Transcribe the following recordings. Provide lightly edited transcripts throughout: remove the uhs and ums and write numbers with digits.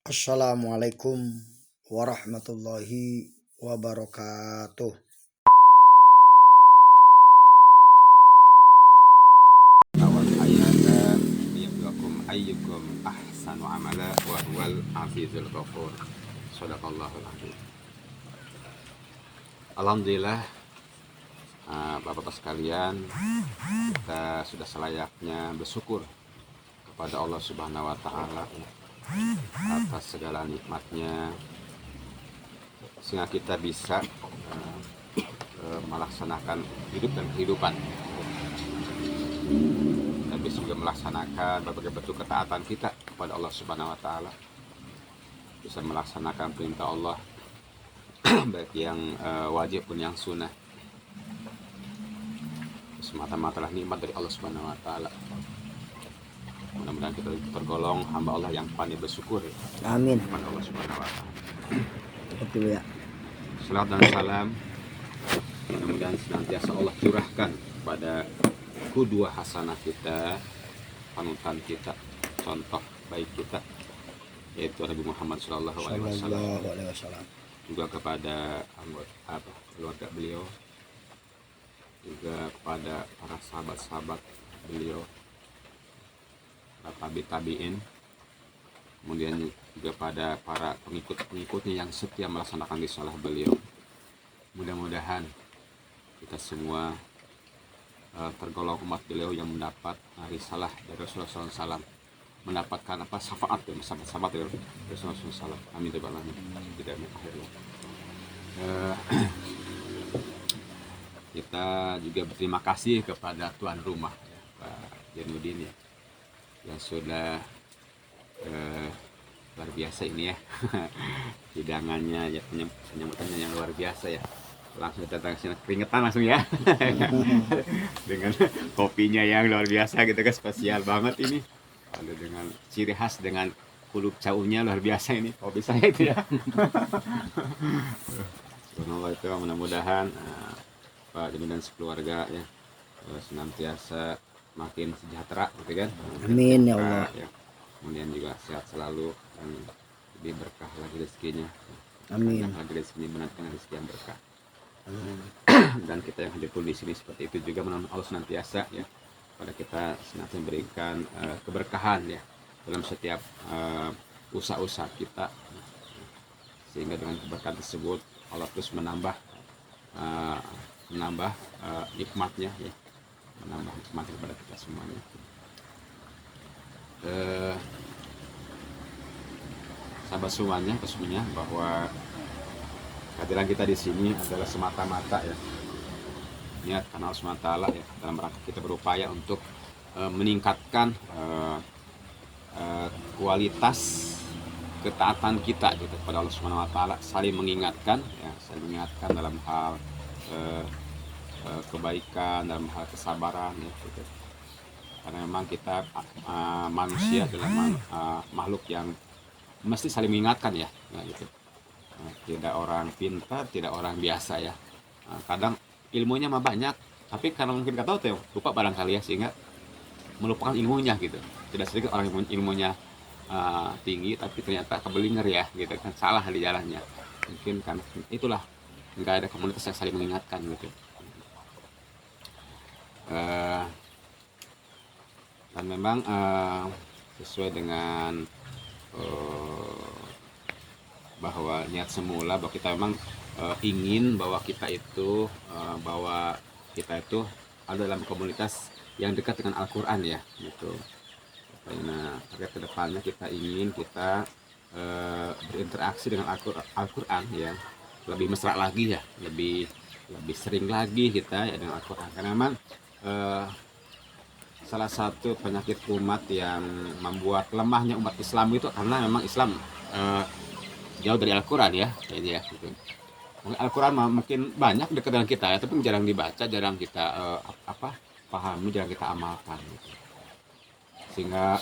Assalamualaikum warahmatullahi wabarakatuh. Awal ayana liyabluwakum ayyukum ahsanu amala wa huwal azizul ghafur. Shadaqallahul azim. Alhamdulillah, Bapak-bapak sekalian, kita sudah selayaknya bersyukur kepada Allah Subhanahu wa taala atas segala nikmatnya sehingga kita bisa melaksanakan hidup dan kehidupan. Dan bisa juga melaksanakan berbagai bentuk ketaatan kita kepada Allah Subhanahu wa taala. Bisa melaksanakan perintah Allah baik yang wajib pun yang sunnah. Semata-mata nikmat dari Allah Subhanahu wa taala. Mudah-mudahan kita tergolong hamba Allah yang pandai bersyukur Amin. kepada Allah Subhanahu wa taala. Betul ya. Salam dan salam mudah-mudahan senantiasa Allah curahkan kepada kedua hasanah kita, panutan kita, contoh baik kita, yaitu Nabi Muhammad Shallallahu Alaihi Wasallam, juga kepada anggota keluarga beliau, juga kepada para sahabat-sahabat beliau, para tabi'in, kemudian juga pada para pengikut-pengikutnya yang setia melaksanakan risalah beliau. Mudah-mudahan kita semua tergolong umat beliau yang mendapat risalah dari Rasulullah SAW, mendapatkan syafaat dari sahabat-sahabat dari Rasulullah SAW. Amin ya rabbal alamin. Tidak akhirnya. Kita juga berterima kasih kepada tuan rumah ya, Pak Janudin ya, yang sudah luar biasa ini ya hidangannya ya, penyambutannya yang luar biasa ya, langsung datang sini keringetan langsung ya dengan kopinya yang luar biasa gitu kan, spesial banget ini, lalu dengan ciri khas dengan kulub caunya luar biasa ini kopi saya itu ya. Subhanallah, itu mudah-mudahan Pak Jamin dan sekeluarga ya senantiasa makin sejahtera gitu kan. Amin ya Allah. Ya. Kemudian juga sehat selalu dan lebih berkah lagi rezekinya. Amin. Lagi rezekinya menantikan rezeki yang berkah. Dan kita yang hadir pun di sini seperti itu juga, menahan Allah senantiasa ya pada kita senantiasa memberikan keberkahan ya dalam setiap usaha-usaha kita, sehingga dengan keberkahan tersebut Allah terus menambah nikmatnya ya, menambah nikmat kepada kita semuanya. Sahabat semuanya bahwa kehadiran kita di sini adalah semata-mata ya niat karena Allah SWT ya, dalam rangka kita berupaya untuk meningkatkan kualitas ketaatan kita gitu kepada Allah SWT, saling mengingatkan dalam hal kebaikan, dalam hal kesabaran ya, gitu. Karena memang kita manusia adalah makhluk yang mesti saling mengingatkan ya gitu. Tidak orang pintar, tidak orang biasa ya. Kadang ilmunya mah banyak, tapi karena mungkin nggak tahu tuh lupa barangkali ya, sehingga melupakan ilmunya gitu. Tidak sedikit orang yang ilmunya tinggi tapi ternyata kebelinger ya gitu kan, salah di jalannya. Mungkin kan itulah nggak ada komunitas yang saling mengingatkan gitu. Dan memang sesuai dengan bahwa niat semula bahwa kita memang ingin bahwa kita itu ada dalam komunitas yang dekat dengan Al-Quran ya gitu. Karena target kedepannya kita ingin berinteraksi dengan Al-Quran ya, lebih mesra lagi ya, lebih sering lagi kita ya dengan Al-Quran. Karena memang salah satu penyakit umat yang membuat lemahnya umat Islam itu karena memang Islam jauh dari Al-Quran ya, ini ya gitu. Al-Quran mungkin banyak dekat dengan kita ya, tapi jarang dibaca, jarang kita pahami, jarang kita amalkan gitu. Sehingga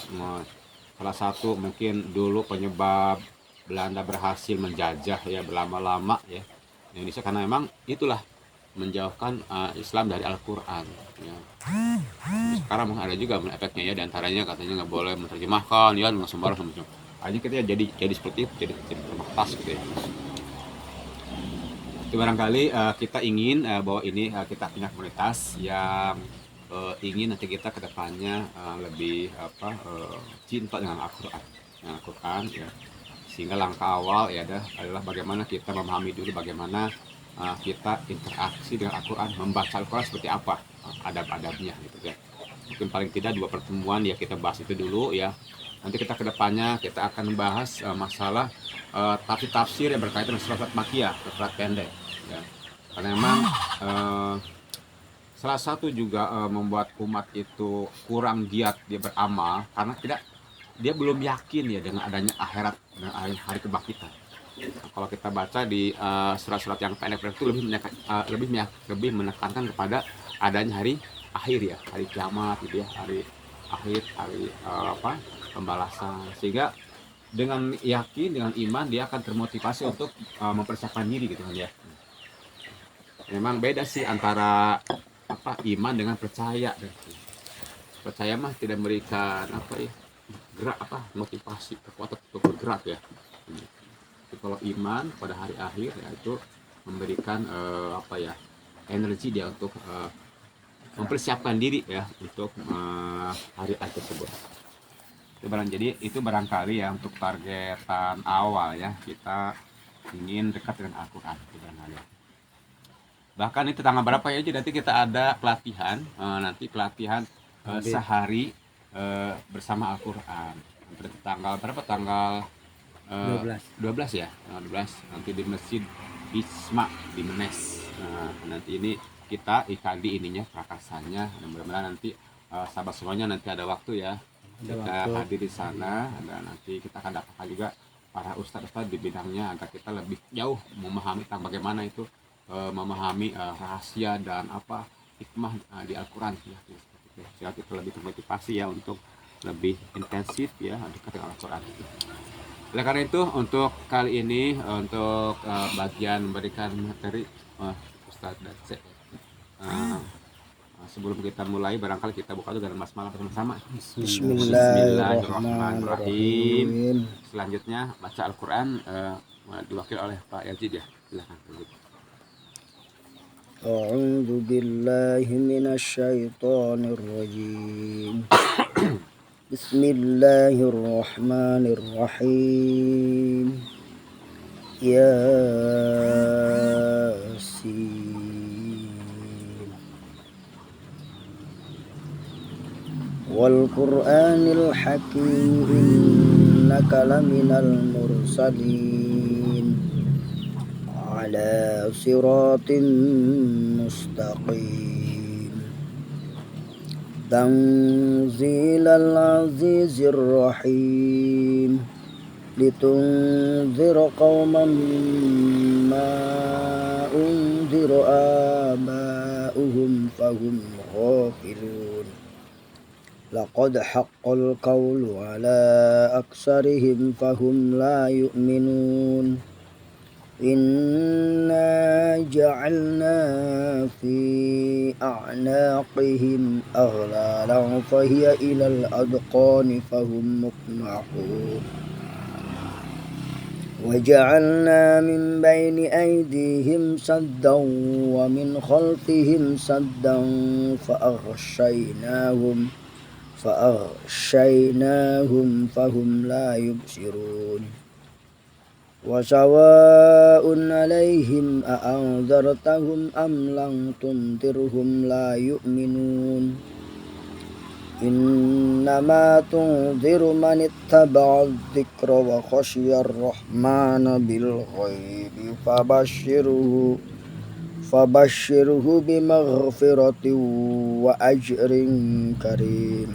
salah satu mungkin dulu penyebab Belanda berhasil menjajah ya berlama-lama ya Indonesia karena memang itulah menjauhkan Islam dari Al-Quran ya. Sekarang mungkin ada juga efeknya ya, diantaranya katanya nggak boleh menerjemahkan ya dengan sembarang macam. Hanya kita jadi seperti itu, jadi terbatas gitu ya. Itu barangkali kita ingin bahwa ini kita punya komunitas yang ingin nanti kita kedepannya lebih cinta dengan Al-Quran, ya. Sehingga langkah awal ya adalah bagaimana kita memahami dulu bagaimana kita interaksi dengan Al-Quran, membaca Al-Quran seperti apa adab-adabnya gitu ya. Mungkin paling tidak 2 pertemuan ya kita bahas itu dulu ya. Nanti kita kedepannya kita akan membahas masalah tafsir yang berkaitan dengan surat Makkiyah, surat pendek ya. Karena memang salah satu juga membuat umat itu kurang giat dia beramal karena dia belum yakin ya dengan adanya akhirat, dengan hari kebangkitan. Nah, kalau kita baca di surat-surat yang pendek itu lebih menekankan kepada adanya hari akhir ya, hari kiamat gitu ya, hari akhir, hari pembalasan. Sehingga dengan yakin, dengan iman dia akan termotivasi untuk mempersiapkan diri gitu kan ya. Memang beda sih antara iman dengan percaya. Percaya mah tidak memberikan gerak motivasi kekuatan untuk bergerak ya. Tapi kalau iman pada hari akhir ya itu memberikan energi dia untuk mempersiapkan diri ya untuk hari akhir tersebut. Jadi itu barangkali ya untuk targetan awal ya, kita ingin dekat dengan Al-Quran. Bahkan itu tanggal berapa ya, jadi nanti kita ada pelatihan, sehari bersama Al-Quran. Tanggal berapa? Tanggal 12 ya, 12 nanti di Masjid Isma di Menes. Nanti ini kita ikadi ininya prakasanya, mudah-mudahan nanti sahabat semuanya nanti ada waktu ya kita hadir di sana, dan nanti kita akan dapatkan juga para ustadz di bidangnya agar kita lebih jauh memahami tentang bagaimana itu memahami rahasia dan hikmah di Al-Quran ya. Sehingga kita lebih termotivasi ya untuk lebih intensif ya dekat dengan Al-Quran. Oleh karena itu untuk kali ini untuk bagian memberikan materi Ustadz Dace, sebelum kita mulai barangkali kita buka dulu dengan basmalah bersama-sama. Bismillahirrahmanirrahim. Selanjutnya baca Al-Quran diwakil oleh Pak Yazid ya. Silakan. A'udzu billahi minasy syaithanir rajim. Bismillahirrahmanirrahim. Yasin. Wal Qur'anil Hakim innaka laminal mursalin ala siratin mustaqim. Tanzilal azizir rahim. Litunzira qauman ma unzira aba'uhum fahum ghafilun. Laqad haqqal qawlu ala aksarihim fahum la yu'minun. Inna ja'alna fi a'naqihim aghlalan fahiya ilal adqani fahum muqmahun. وجعلنا من بين أيديهم سدا ومن خلفهم سدا فأغشيناهم فهم لا يبصرون. وسواء عليهم أأنذرتهم أم لم تنذرهم لا يؤمنون. إنما تنذر من اتبع الذكر وخشي الرحمن بالغيب فبشره بمغفرة وأجر كريم.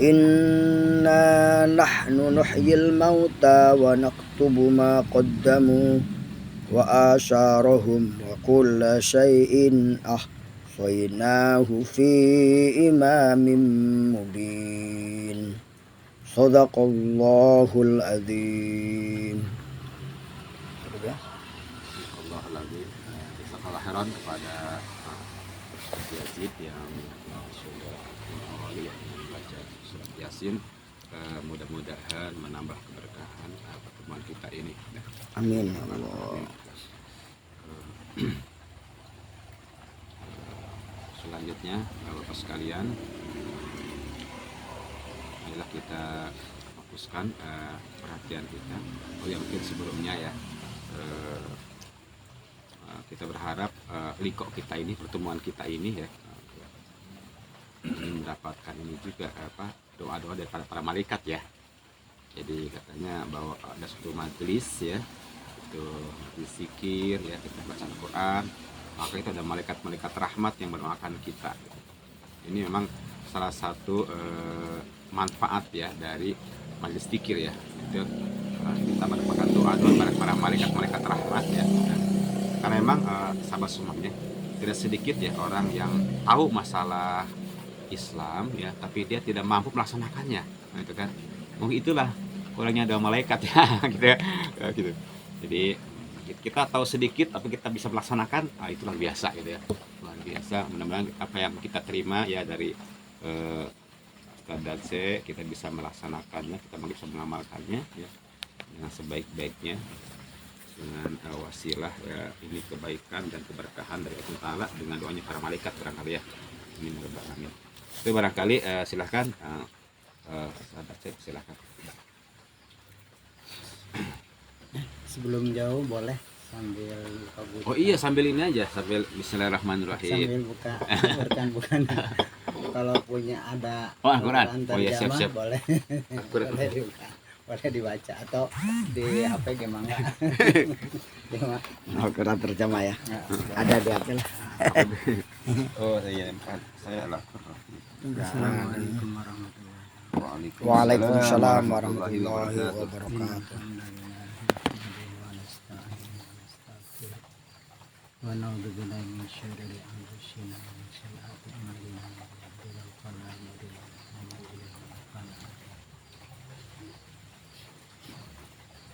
إنا نحن نحيي الموتى ونكتب ما قدموا وآثارهم وكل شيء أحصيناه في إمام مبين. صدق الله العظيم. Jazakallahu khairan kepada Yazid yang sudah membaca surat Yasin. mudah-mudahan menambah keberkahan pertemuan kita ini. Amin ya Allah. Selanjutnya Bapak sekalian, inilah kita fokuskan perhatian kita. Yang mungkin sebelumnya ya, kita berharap likok kita ini, pertemuan kita ini ya, ingin mendapatkan ini juga doa-doa dari para malaikat ya. Jadi katanya bahwa ada suatu majelis ya, itu zikir ya, kita baca Al-Quran, maka itu ada malaikat-malaikat rahmat yang mendoakan kita. Ini memang salah satu manfaat ya dari majelis zikir ya, itu kita mendapatkan doa-doa dari para malaikat-malaikat rahmat ya. Karena memang sahabat semuanya, tidak sedikit ya orang yang tahu masalah Islam ya, tapi dia tidak mampu melaksanakannya. Nah, itu kan mungkin itulah kurangnya doa malaikat ya, gitu ya, gitu. Jadi kita tahu sedikit tapi kita bisa melaksanakan, itu luar biasa gitu ya, luar biasa. Mudah-mudahan apa yang kita terima ya dari Ustadz Dadse, kita bisa melaksanakannya, kita bisa mengamalkannya ya dengan sebaik-baiknya, dengan wasilah ya ini kebaikan dan keberkahan dari Allah Ta'ala dengan doanya para malaikat barangkali ya. Amin ya rabbal alamin. Itu barangkali silahkan silahkan. Sebelum jauh boleh sambil buka. Oh iya, sambil ini aja, sambil Bismillahirrahmanirrahim. Sambil bukan. Kalau punya ada Al-Quran. Oh iya, siap. boleh. Boleh dibuka. Boleh dibaca atau di HP gimana? Al-Quran terjemah ya. Ada di HP lah. Oh iya, saya lah. Assalamualaikum warahmatullahi Waalaikumsalam warahmatullahi wabarakatuh. Wa na'udzu billahi min syururi anfusina wa min sayyiati a'malina.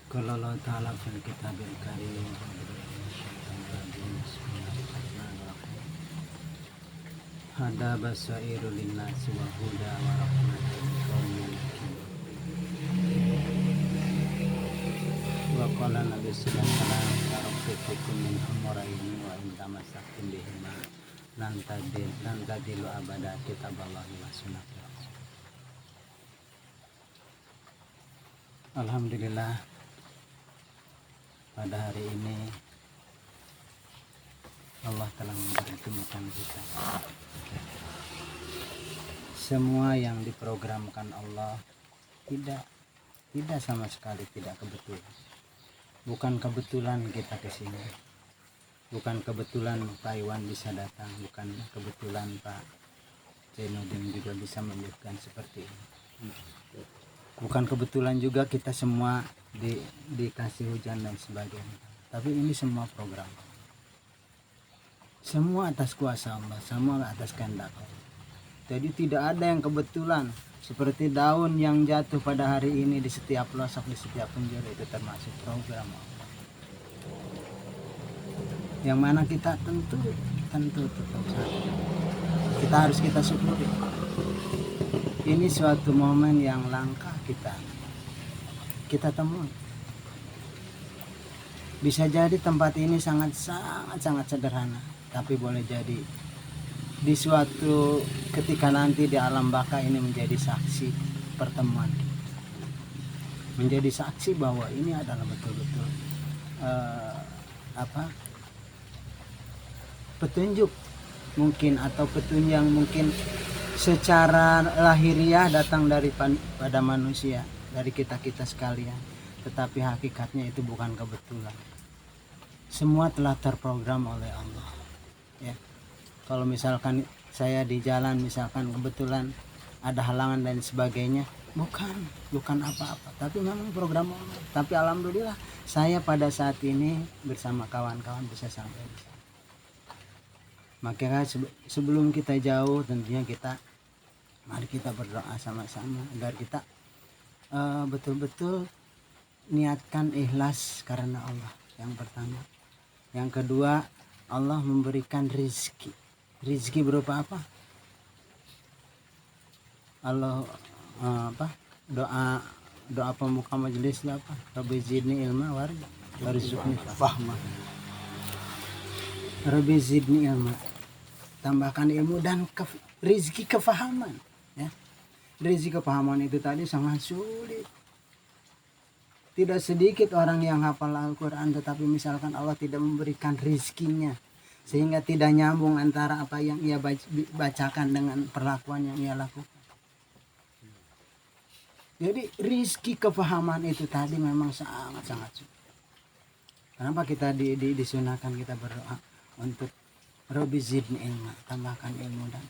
Qala Allah Ta'ala fil kitabil karim. Hada basairu linnasi wa huda wa rahmatan liqaumin wa qala Nabi sallallahu alaihi wasallam taraktukum min amrayni wa in tamassaktum bihima lan tadilu abada kitaballahi wa sunnati rasul. Alhamdulillah, pada hari ini Allah telah mempertemukan kita. Semua yang diprogramkan Allah tidak sama sekali tidak kebetulan. Bukan kebetulan kita ke sini. Bukan kebetulan Pak Iwan bisa datang, bukan kebetulan Pak Zainuddin juga bisa menunjukkan seperti ini. Bukan kebetulan juga kita semua dikasih hujan dan sebagainya. Tapi ini semua program. Semua atas kuasa Allah, semua atas kehendak Allah. Jadi tidak ada yang kebetulan. Seperti daun yang jatuh pada hari ini di setiap pelosok, di setiap penjuru, itu termasuk program Allah. Yang mana kita tentu tetap saja. Kita syukuri. Ini suatu momen yang langka kita temui. Bisa jadi tempat ini sangat sederhana, tapi boleh jadi di suatu ketika nanti di alam baka ini menjadi saksi pertemuan, menjadi saksi bahwa ini adalah betul-betul petunjuk mungkin, atau petunjuk yang mungkin secara lahiriah datang pada manusia, dari kita sekalian, tetapi hakikatnya itu bukan kebetulan. Semua telah terprogram oleh Allah ya. Kalau misalkan saya di jalan, misalkan kebetulan ada halangan dan sebagainya, bukan apa-apa, tapi memang program Allah. Tapi alhamdulillah saya pada saat ini bersama kawan-kawan bisa sampai di sana. Maka sebelum kita jauh, tentunya mari kita berdoa sama-sama agar kita betul-betul niatkan ikhlas karena Allah, yang pertama. Yang kedua, Allah memberikan rizki berupa apa? Allah doa pembuka majelis apa? Rabbi zidni ilma warzuqni fahma. Rabbi zidni ilma, tambahkan ilmu dan rizki kefahaman, ya. Rizki kefahaman itu tadi sangat sulit. Tidak sedikit orang yang hafal Al-Quran, tetapi misalkan Allah tidak memberikan rizkinya, sehingga tidak nyambung antara apa yang ia bacakan dengan perlakuan yang ia lakukan. Jadi rizki kefahaman itu tadi memang sangat-sangat sulit. Kenapa kita disunahkan kita berdoa untuk Rabbi zidni ilma, tambahkan ilmu dan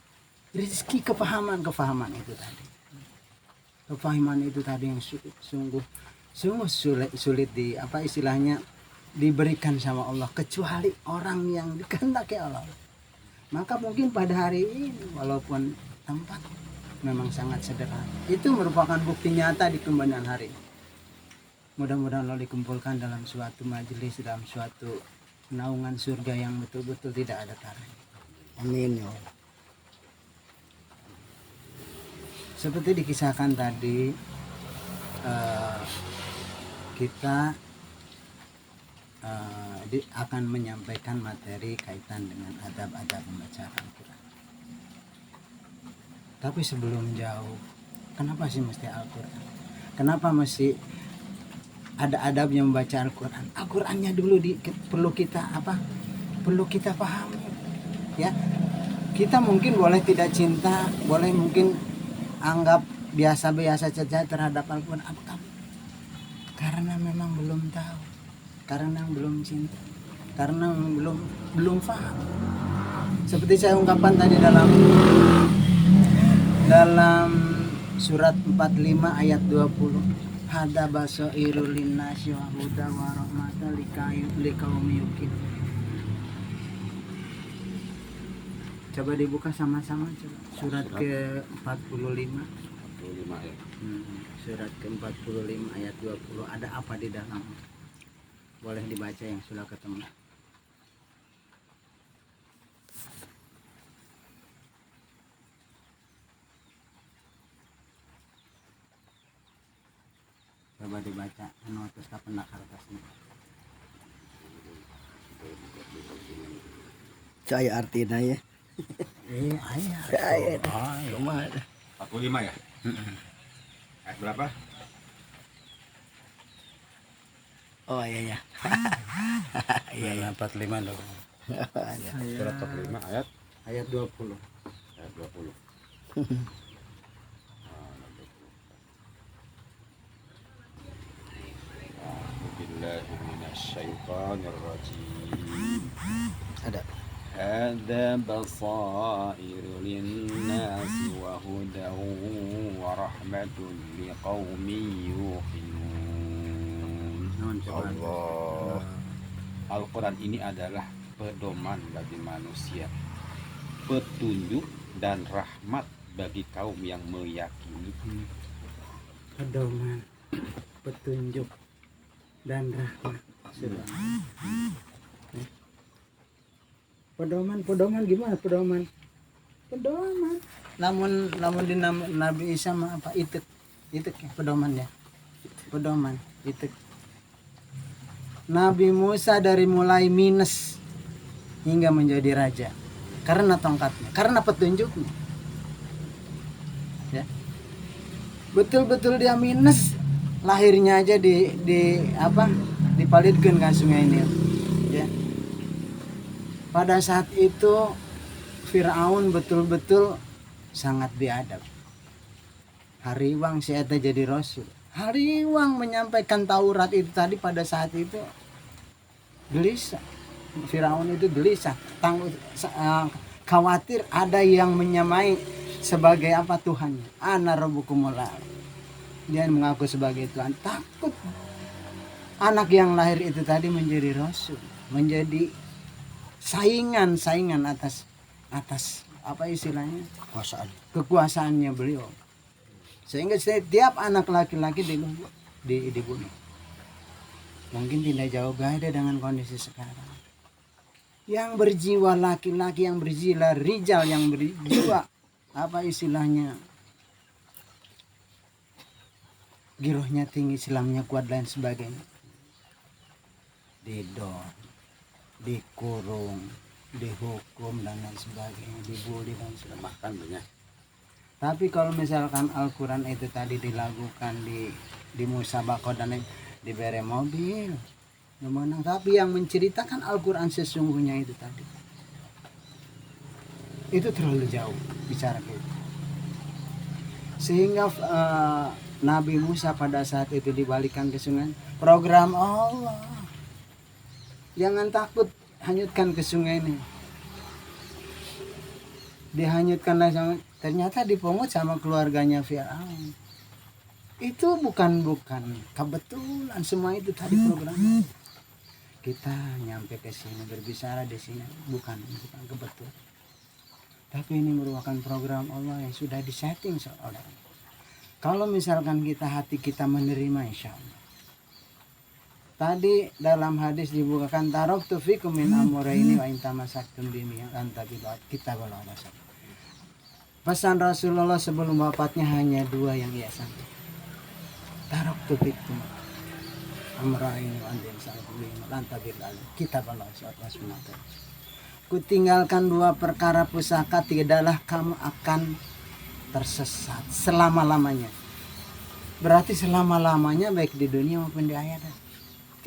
rizki kefahaman itu tadi. Kefahaman itu tadi yang sungguh sulit di apa istilahnya diberikan sama Allah, kecuali orang yang dikehendaki Allah. Maka mungkin pada hari ini walaupun tempat memang sangat sederhana, itu merupakan bukti nyata di kemudian hari. Mudah-mudahan Allah dikumpulkan dalam suatu majelis, dalam suatu naungan surga yang betul-betul tidak ada taranya. Amin ya Allah. Seperti dikisahkan tadi, kita akan menyampaikan materi kaitan dengan adab-adab membaca Al-Quran. Tapi sebelum jauh, kenapa sih mesti Al-Quran? Kenapa mesti ada adabnya membaca Al-Quran? Al-Qurannya dulu perlu kita pahami, ya. Kita mungkin boleh tidak cinta, boleh mungkin anggap biasa-biasa saja terhadap Al-Quran, karena memang belum tahu, karena belum cinta, karena belum paham. Seperti saya ungkapkan tadi dalam surat 45 ayat 20, hada basairul linnasy wa huda wa rahmatan liqaumin yuqinun. Coba dibuka sama-sama coba. Surat ke-45. 45 ya. Surat ke-45 ayat 20, ada apa di dalam? Boleh dibaca yang sudah ketemu. Coba dibaca, notus kapan kertasnya. Saya artinya ya. Ayat. Cuma 45 ya? Ayat berapa? oh iya. Iya 45 loh. Surat 45 Ayat 20. ayat 20. Billahi minasyaitonir rajim. Ada. Hadza basairu linnasi wa hudan wa rahmatun liqaumin yuqinun. Allah. Al-Quran ini adalah pedoman bagi manusia, petunjuk dan rahmat bagi kaum yang meyakini. Pedoman, petunjuk dan rahmat. Pedoman gimana pedoman? Namun di Nabi Isa mah apa itik ya pedomannya. Pedoman itik. Nabi Musa dari mulai minus hingga menjadi raja karena tongkatnya, karena petunjuknya. Ya. Betul-betul dia minus, lahirnya aja dipalitkan ke sungai Nil. Ya. Pada saat itu Firaun betul-betul sangat biadab. Hariwang si eta jadi rasul. Hariwang menyampaikan Taurat itu tadi pada saat itu gelisah. Firaun itu gelisah, khawatir ada yang menyamai sebagai apa Tuhannya. Ana rabbukumul a'la. Dia mengaku sebagai Tuhan, takut anak yang lahir itu tadi menjadi rasul, menjadi saingan atas apa istilahnya kekuasaannya beliau, sehingga setiap anak laki-laki dibunuh. Mungkin tidak jauh beda dengan kondisi sekarang. Yang berjiwa laki-laki, yang berjiwa rijal, yang berjiwa apa istilahnya girohnya tinggi, Islamnya kuat dan sebagainya, didor, dikurung, dihukum dan lain sebagainya, dibully dan sebagainya. Lemahkan banyak. Tapi kalau misalkan Al-Quran itu tadi dilakukan di musabaqah dan diberi mobil, menang. Tapi yang menceritakan Al-Quran sesungguhnya itu tadi, itu terlalu jauh bicara gitu. Sehingga Nabi Musa pada saat itu dibalikan ke sungai, program Allah, jangan takut, hanyutkan ke sungai ini. Dihanyutkan sama, ternyata dipungut sama keluarganya Fir'aun. Itu bukan kebetulan, semua itu tadi program. Kita nyampe ke sini berbicara di sini bukan kebetulan. Tapi ini merupakan program Allah yang sudah disetting saudara. Kalau misalkan hati kita menerima, insya Allah. Tadi dalam hadis dibukakan taraktu fikum min amrayni wa in tamassaktum bihi lan tabi'at kitaballah. Pesan Rasulullah sebelum wafatnya hanya 2 yang ia sampaikan. Taraktu fikum amrayni wa in tamassaktum bihi lan tabi'at kitaballah. Ku tinggalkan 2 perkara pusaka, tidaklah kamu akan tersesat selama-lamanya. Berarti selama-lamanya baik di dunia maupun di akhirat.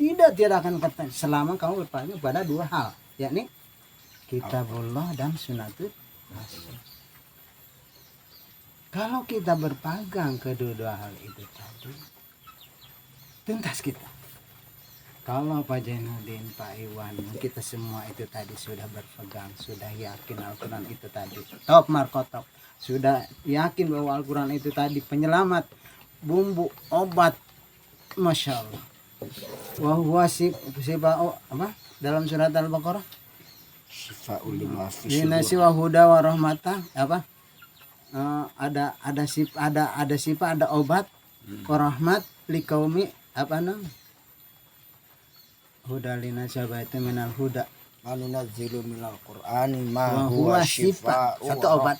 Tidak akan ketemu selama kamu berpegang pada 2 hal, yakni kitabullah dan sunnatul rasul. Kalau kita berpegang kedua hal itu tadi, tuntas kita. Kalau Pak Jainuddin, Pak Iwan, kita semua itu tadi sudah berpegang, sudah yakin Al-Quran itu tadi top markotop, sudah yakin bahwa Al-Quran itu tadi penyelamat, bumbu, obat, Masya Allah. Wahwa apa dalam surat Al-Baqarah, Syifa'ul lima fi Linasi sudur. wa huda wa rahmata, apa ada sifat, ada obat, warahmat liqaumi, apa nam huda linasi itu minal huda Manunazzilu minal Qur'ani wa ma huwa huwa sifat, syifa'u satu obat,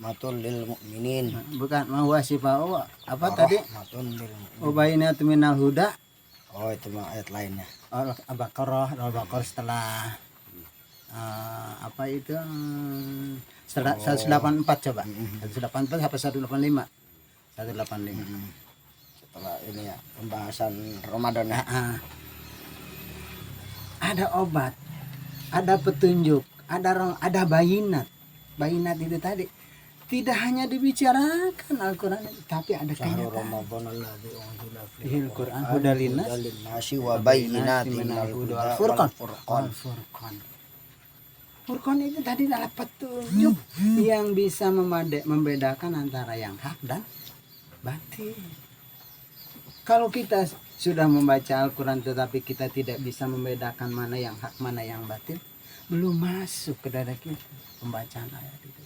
rahmatun lil mu'minin. bukan ma huwa sifa'u, apa tadi, Rahmatun lil mu'minin. ubainatu minal huda. Oh, itu mah ayat lainnya. Al-Baqarah setelah apa itu setelah 184 coba. 184 apa 185? 185. Setelah ini ya pembahasan Ramadan ya. Ada obat, ada petunjuk, ada bayinat. Bayinat itu tadi tidak hanya dibicarakan Al-Quran, tapi ada Syahrul kenyataan. Ramadan alladzi unzila fihi Fihil Qur'an hudal linnas nasi wa bayyinatin minal huda wal furqan. Furqan itu tadi adalah petunjuk yang bisa membedakan antara yang hak dan batil. Kalau kita sudah membaca Al-Quran tetapi kita tidak bisa membedakan mana yang hak mana yang batil, belum masuk ke dada kita pembacaan ayat itu.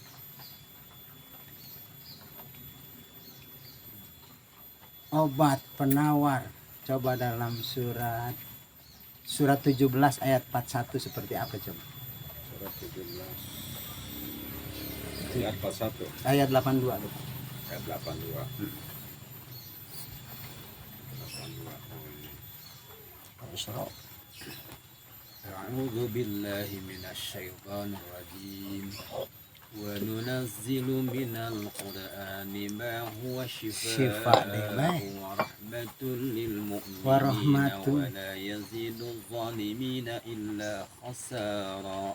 Obat penawar, coba dalam surat 17 ayat 41 seperti apa coba? Surat 17 ayat 41. Ayat 82 tuh. Ayat 82. 82. Isra. أعوذ بالله من الشيطان الرجيم وننزل من القرآن ما هو شفاء ورحمة للمؤمنين ولا يزيد الظالمين إلا خسارا.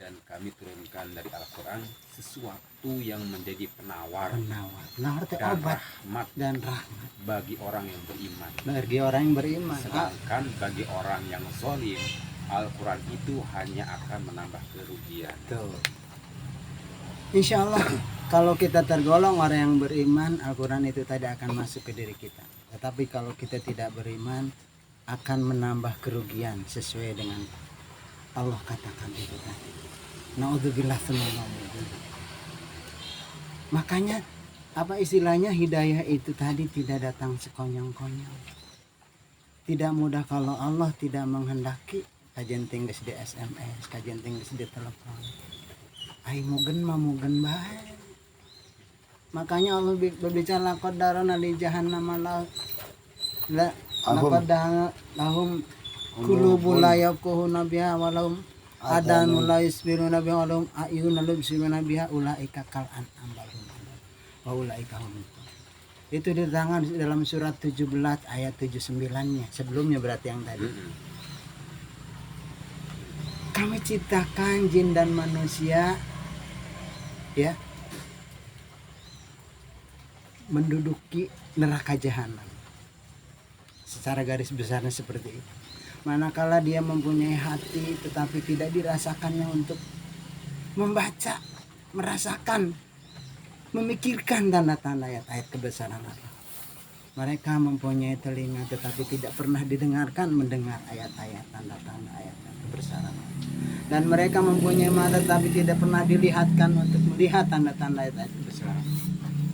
Dan kami turunkan dari Al-Quran sesuatu yang menjadi penawar Penawar itu dan obat rahmat dan rahmat bagi orang yang beriman. bagi orang yang beriman. Sedangkan bagi orang yang zalim, Al-Quran itu hanya akan menambah kerugian. Tuh. Insya Allah kalau kita tergolong orang yang beriman, Al-Quran itu tidak akan masuk ke diri kita. Tetapi kalau kita tidak beriman, akan menambah kerugian sesuai dengan Allah katakan itu tadi. Naudzubillah subhanallah. Makanya apa istilahnya, hidayah itu tadi tidak datang sekonyong-konyong. Tidak mudah kalau Allah tidak menghendaki. Kajian tinggal di SMS, kajian tinggal di telepon. Ai mugen baik. Makanya Allah berbicara laqad darana li jahannam laqad lahum qulubun la yafqahuna biha wa lahum adanun la yasbiruna biha wa lahum a'yunun la yubsiruna biha ulaika kal an'am bal hum adall wa ulaika hum. Itu diterangkan dalam surat 17 ayat 79-nya. Sebelumnya berarti yang tadi. Kami ciptakan jin dan manusia ya menduduki neraka jahanam. Secara garis besarnya seperti itu. Manakala dia mempunyai hati tetapi tidak dirasakannya untuk membaca, merasakan, memikirkan tanda-tanda ayat-ayat kebesaran Allah. Mereka mempunyai telinga tetapi tidak pernah mendengar ayat-ayat tanda-tanda ayat-ayat kebesaran Allah. Dan mereka mempunyai mata tetapi tidak pernah dilihatkan untuk melihat tanda-tanda ayat-ayat kebesaran Allah.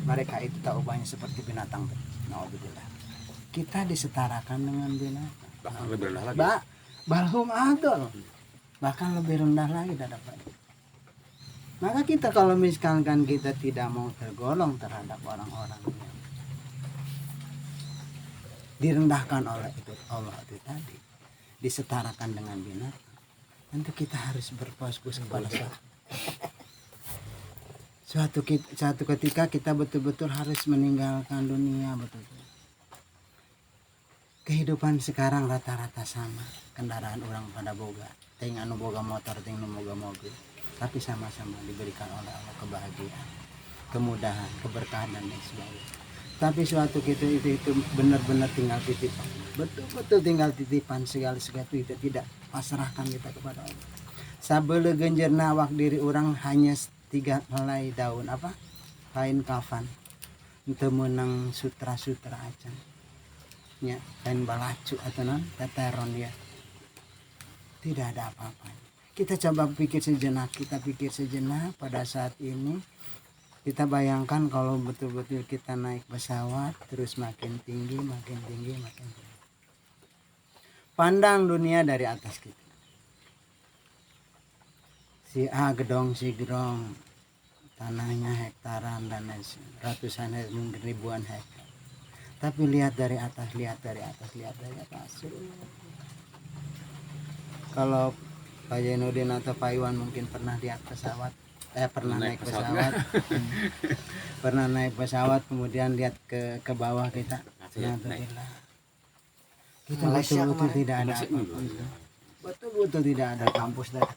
Mereka itu tak ubahnya seperti binatang. Naudzubillah. Kita disetarakan dengan binatang. Bahkan lebih rendah lagi. Balhum adol. Bahkan lebih rendah lagi dapat. Maka kita kalau misalkan kita tidak mau tergolong terhadap orang-orang yang direndahkan oleh itu Allah itu tadi, disetarakan dengan binatang, tentu kita harus berfokus kepada suatu ketika kita betul-betul harus meninggalkan dunia betul-betul. Kehidupan sekarang rata-rata sama, kendaraan orang pada boga, ting anu boga motor, ting anu boga mobil, tapi sama-sama diberikan oleh Allah kebahagiaan, kemudahan, keberkahan dan lain sebagainya. Tapi suatu kita itu benar-benar tinggal titipan, betul-betul tinggal titipan, segala sesuatu itu tidak pasrahkan kita kepada Allah. Sabele genjerna awak diri orang hanya 3 helai daun apa? Kain kafan. Untuk menang sutra-sutra aja. Ya, kain balacu atau non teteron ya. Tidak ada apa-apa. Kita coba pikir sejenak, pada saat ini kita bayangkan kalau betul-betul kita naik pesawat terus makin tinggi. Pandang dunia dari atas kita. Si A gedong, si gedong, tanahnya hektaran dan ratusan mungkin ribuan hektar. Tapi lihat dari atas. Kalau Pak Jainuddin atau Pak Iwan mungkin pernah lihat pesawat, pernah naik pesawat, pernah naik pesawat, kemudian lihat ke bawah kita. Alhamdulillah. Kita betul-betul tidak ada apa-apa. Betul-betul tidak ada kampus tadi.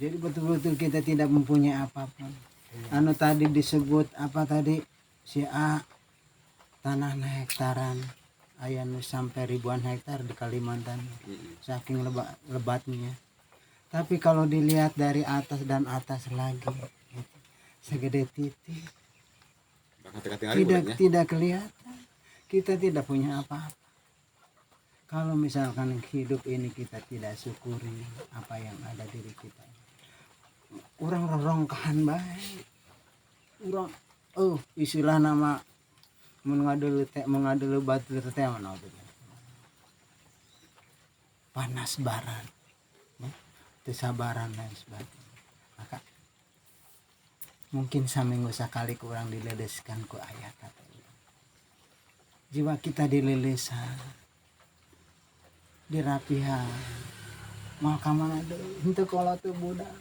Jadi betul-betul kita tidak mempunyai apapun. Anu tadi disebut apa tadi, si A tanahnya hektaran, ayam sampai ribuan hektar di Kalimantan, saking lebatnya. Tapi kalau dilihat dari atas dan atas lagi, segede titik, tidak kelihatan. Kita tidak punya apa-apa. Kalau misalkan hidup ini kita tidak syukuri apa yang ada diri kita, orang rorongkahan baik, orang istilah nama mengadelu batu teh mana panas baran, kesabaran dan sebagainya. Maka mungkin saminggu sekali kurang dileleskan ku ayat kata jiwa kita dilelesan, dirapihan, mau kamana deh, itu kalau tuh budak.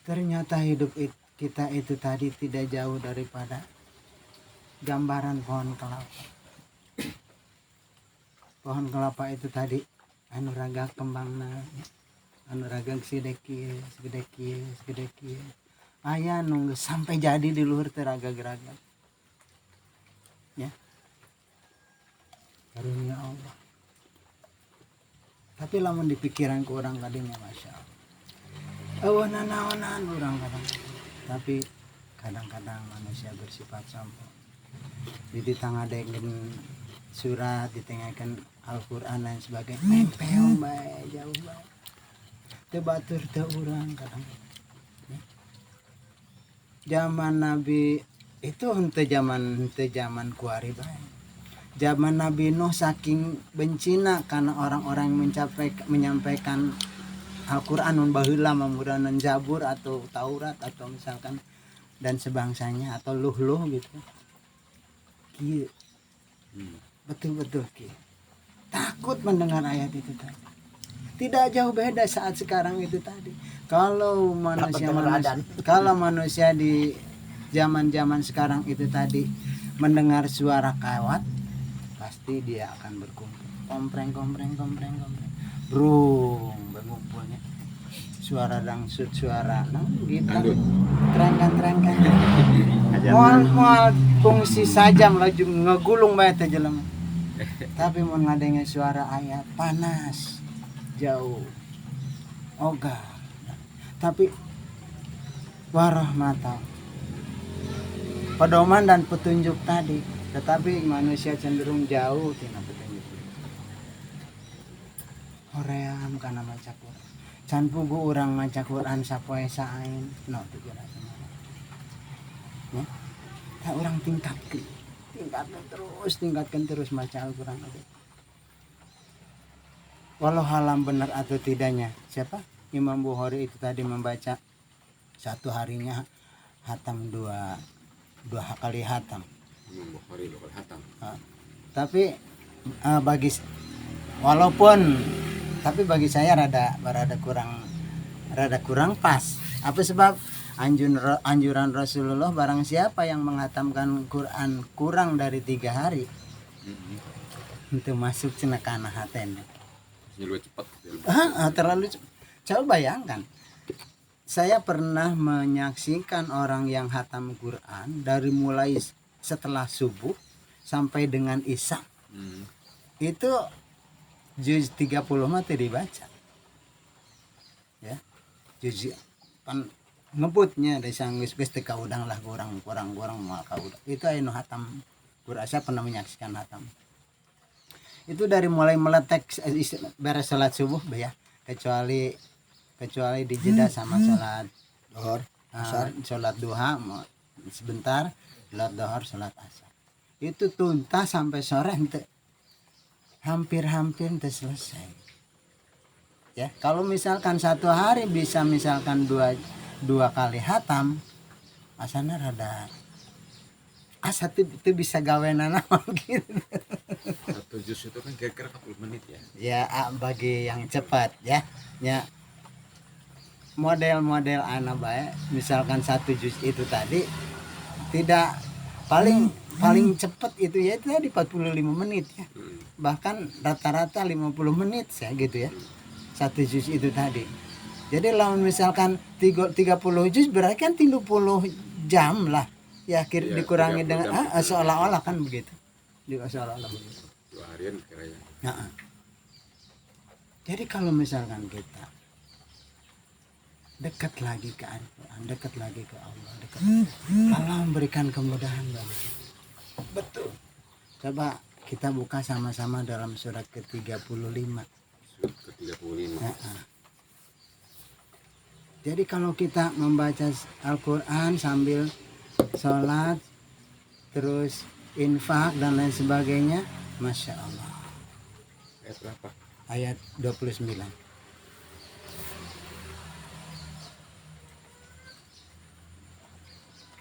Ternyata hidup kita itu tadi tidak jauh daripada gambaran pohon kelapa. Pohon kelapa itu tadi anu raga kembangna, anu raga segede kieu. Aya nunggu sampai jadi di luhur teh raga-raga. Ya. Karunia Allah. Tapi lamun dipikiran ku urang kadinya masya Allah. Awanan orang kadang, tapi kadang-kadang manusia bersifat sombong. Di tengah dengan surat, ditengahkan Al-Quran dan sebagainya, nempel baik jauh baik. Tebatur te orang kadang. Zaman Nabi itu hente zaman kuari baik. Zaman Nabi Nuh saking bencina karena orang-orang menyampaikan Al-Quran membaheula mamuranan Zabur atau Taurat atau misalkan dan sebangsanya atau luh-luh gitu. Ki betul-betul ki takut mendengar ayat itu tadi. Tidak jauh beda saat sekarang itu tadi. Kalau manusia di zaman-zaman sekarang itu tadi mendengar suara kawat, pasti dia akan berkumpul. Kompreng. Brung, berkumpulnya. Suara dangsut, suara gitar, terangkan. Mual fungsi sajam laju ngegulung bae teh jelema. Tapi mun ngadenge suara ayat panas, jauh, ogah. Tapi warahmatan, pedoman dan petunjuk tadi, tetapi manusia cenderung jauh tina petunjuk. Hoream kana maca Quran. Can pugu urang maca Quran sapoe saein, no teu kira semuanya. Ya. Ta urang tingkatkan terus maca Al-Quran. Walau halam benar atau tidaknya, siapa? Imam Bukhari itu tadi membaca satu harinya hatam dua kali hatam. Imam Bukhari 2 kali hatam. Tapi tapi bagi saya rada kurang pas. Apa sebab anjuran Rasulullah barang siapa yang menghatamkan Quran kurang dari 3 hari itu masuk cenah kana haten. Lebih cepat. Terlalu cepat. Coba bayangkan. Saya pernah menyaksikan orang yang hatam Quran dari mulai setelah subuh sampai dengan isya. Itu juz 30 mah teu dibaca. Ya. Juz pan ngebutnya dari sanggeus geus teu kaudang lah kurang moal kaudang. Itu anu hatam Quran. Saya pernah menyaksikan hatam. Itu dari mulai meletek beres salat subuh ya, kecuali di jeda sama salat Dohor, salat duha sebentar, salat dohor, salat asar. Itu tuntas sampai sore ente hampir selesai. Ya, kalau misalkan satu hari bisa misalkan dua kali hatam, asana rada asa itu bisa gawenan gitu. Satu juz itu kan kira-kira 40 menit ya. Ya, bagi yang cepat ya. Ya. Model anak bae misalkan satu juz itu tadi tidak paling cepat itu ya itu tadi 45 menit ya. Bahkan rata-rata 50 menit ya gitu ya. Satu juz itu tadi. Jadi lawan misalkan 30 juz berarti kan 30 jam lah. Ya dikurangi dengan seolah-olah kan begitu. Seolah-olah begitu. 2 harian kira-kira. Nah, jadi kalau misalkan kita dekat lagi ke Al-Quran, dekat lagi ke Allah, Allah memberikan kemudahan bagi kita. Betul. Coba kita buka sama-sama dalam surat ke-35. Surat ke-35. Jadi kalau kita membaca Al-Quran sambil sholat, terus infak dan lain sebagainya, Masya Allah. Ayat berapa? Ayat 29.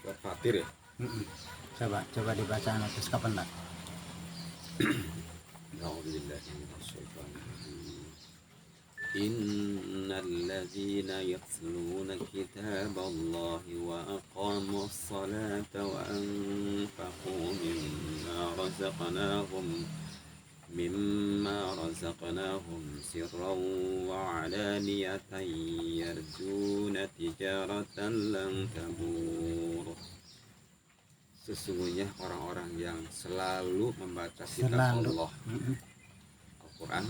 Surat Fatir ya? Coba dibaca atas kapan tak? Innal ladzina yatluna kitaballahi wa aqamus salata wa anfaqu mimma razaqnahum sirran wa alaniyatan yarjuna tijaratan lan tabur. Sesungguhnya orang-orang yang selalu membaca kitab Allah Al-Quran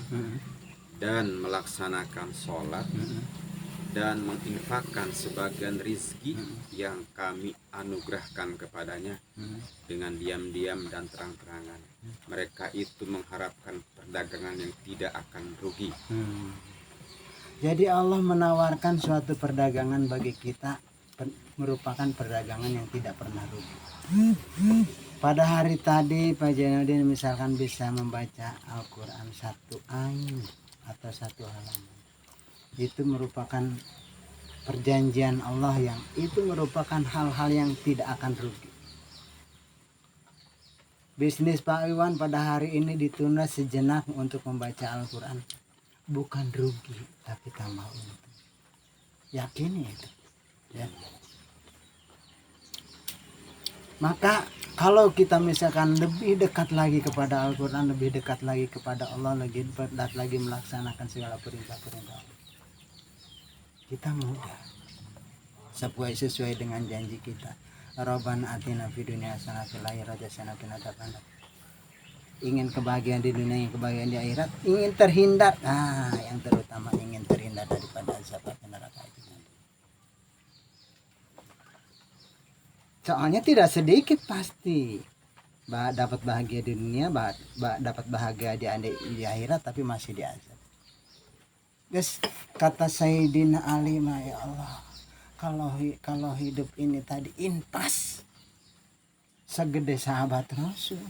dan melaksanakan sholat dan menginfakkan sebagian rizki yang kami anugerahkan kepadanya dengan diam-diam dan terang-terangan. Mereka itu mengharapkan perdagangan yang tidak akan rugi. Jadi Allah menawarkan suatu perdagangan bagi kita merupakan perdagangan yang tidak pernah rugi. Pada hari tadi Pak Jainuddin misalkan bisa membaca Al-Quran 1 ayat atau 1 halaman, itu merupakan perjanjian Allah yang itu merupakan hal-hal yang tidak akan rugi. Bisnis Pak Iwan pada hari ini ditunda sejenak untuk membaca Al-Quran. Bukan rugi, tapi tambah untung. Yakini itu. Ya. Maka kalau kita misalkan lebih dekat lagi kepada Al-Quran, lebih dekat lagi kepada Allah, lebih dekat lagi melaksanakan segala perintah-perintah Allah, kita mudah sesuai dengan janji kita. Rabbana atina fid dunya hasanah fil akhirati hasanah wa qina adzabannar. Ingin kebahagiaan di dunia, ingin kebahagiaan di akhirat, ingin terhindar, yang terutama ingin terhindar daripada azab neraka itu. Soalnya tidak sedikit pasti dapat bahagia di dunia, dapat bahagia di akhirat, tapi masih diazab. Guys, kata Sayyidina Ali, ya Allah, kalau hidup ini tadi impas segede sahabat Rasul.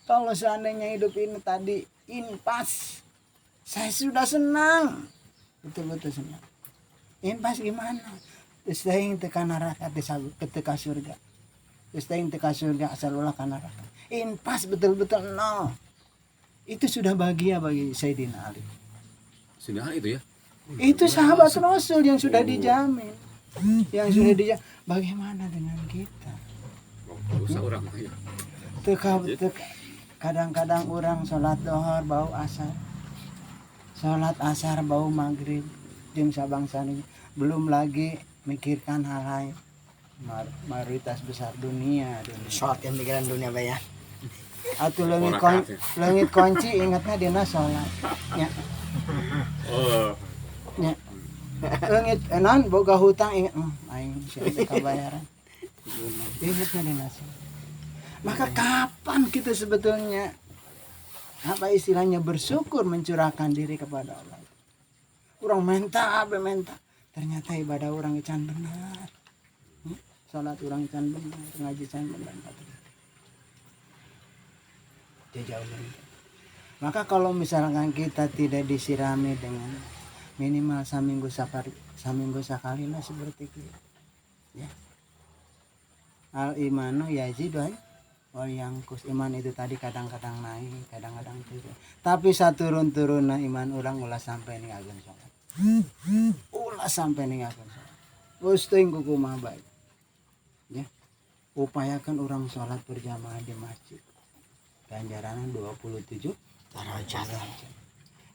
Kalau seandainya hidup ini tadi impas, saya sudah senang, betul-betul senang. Impas gimana? Terus teuing teka neraka, teka surga. Terus teuing teka surga asal ulah ka neraka. Impas betul-betul no. Itu sudah bahagia bagi Sayyidina Ali. Sudah itu ya. Itu sahabat Rasul yang sudah dijamin. Yang sudah dijamin. Bagaimana dengan kita? Dosa orang ya. Kadang-kadang orang sholat dohor bau asar. Sholat asar bau maghrib. Jeung sabangsana. Belum lagi mikirkan hal lain. Mayoritas besar dunia. Sholat yang pikiran dunia ya. Atuh leungit kunci ingatnya dina sholat. Ya. Oh. Ya. Leungit enan boga hutang ingat aing sia kabayaran. Ingatnya dina sholat. Maka kapan kita sebetulnya istilahnya bersyukur mencurahkan diri kepada Allah? Orang minta, ternyata ibadah orang can benar. Salat orang can benar, ngaji can benar. Jauh dari. Maka kalau misalkan kita tidak disirami dengan minimal saminggu sekali lah seperti itu. Ya. Al imanu yazidu wal yangkus. Iman itu tadi kadang-kadang naik, kadang-kadang turun. Tapi saturun-turunna iman orang ulah sampai ninggalkeun salat. Ulah sampai ninggalkeun salat. Geus teuing kumaha bae. Ya. Upayakan orang salat berjamaah di masjid. Ganjarannya 27 derajat.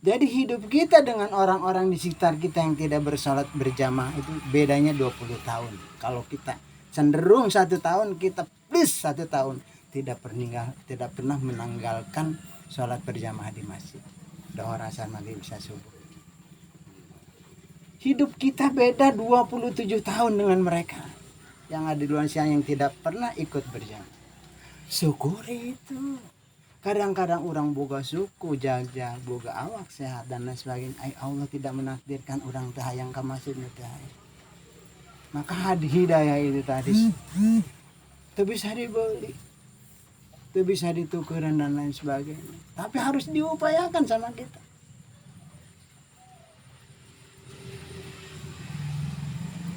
Jadi hidup kita dengan orang-orang di sekitar kita yang tidak bersalat berjamaah itu bedanya 20 tahun. Kalau kita cenderung 1 tahun, kita plus 1 tahun tidak pernah menanggalkan sholat berjamaah di masjid. Dohor asar maghrib isya subuh. Hidup kita beda 27 tahun dengan mereka yang ada di luar sana yang tidak pernah ikut berjamaah. Syukuri itu. Kadang-kadang orang boga suku, jaga, boga awak sehat dan lain sebagainya. Allah tidak menakdirkan orang teh hayang ka masjid teh. Maka hidayah itu tadi itu bisa dibeli, itu bisa ditukeran dan lain sebagainya. Tapi harus diupayakan sama kita.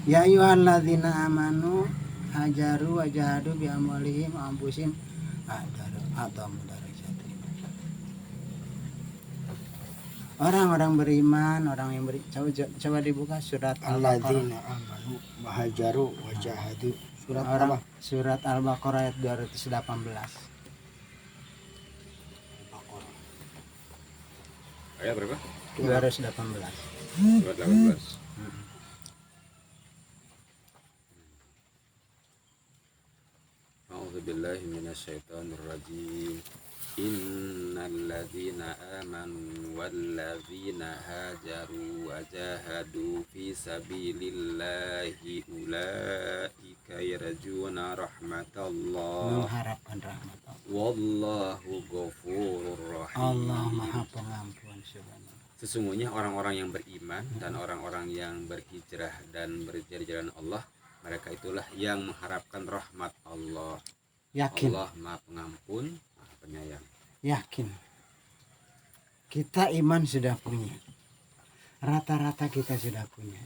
Ya ayyuhalladzina amanu hajaru wajahadu bi amwalihim wa anfusihim atau orang-orang beriman, orang yang coba dibuka surat Alladzina amanu hajaru wajahadu. Surat apa? Surat Al-Baqarah ayat 218. Ayat berapa? 218. Surat 18. A'udzubillahi minasyaitonirrajim. Innalladzina amanu walladzina hajaru wajahadu fi sabilillahi ulaika yarjuna rahmatallah. Mengharapkan rahmat Allah. Wallahu ghafurur rahim. Allah Maha Pengampun subhanahu. Sesungguhnya orang-orang yang beriman dan orang-orang yang berhijrah dan berjalan Allah, mereka itulah yang mengharapkan rahmat Allah. Yakin. Allah Maha Pengampun, Maha Penyayang. Yakin. Kita iman sudah punya. rata-rata kita sudah punya.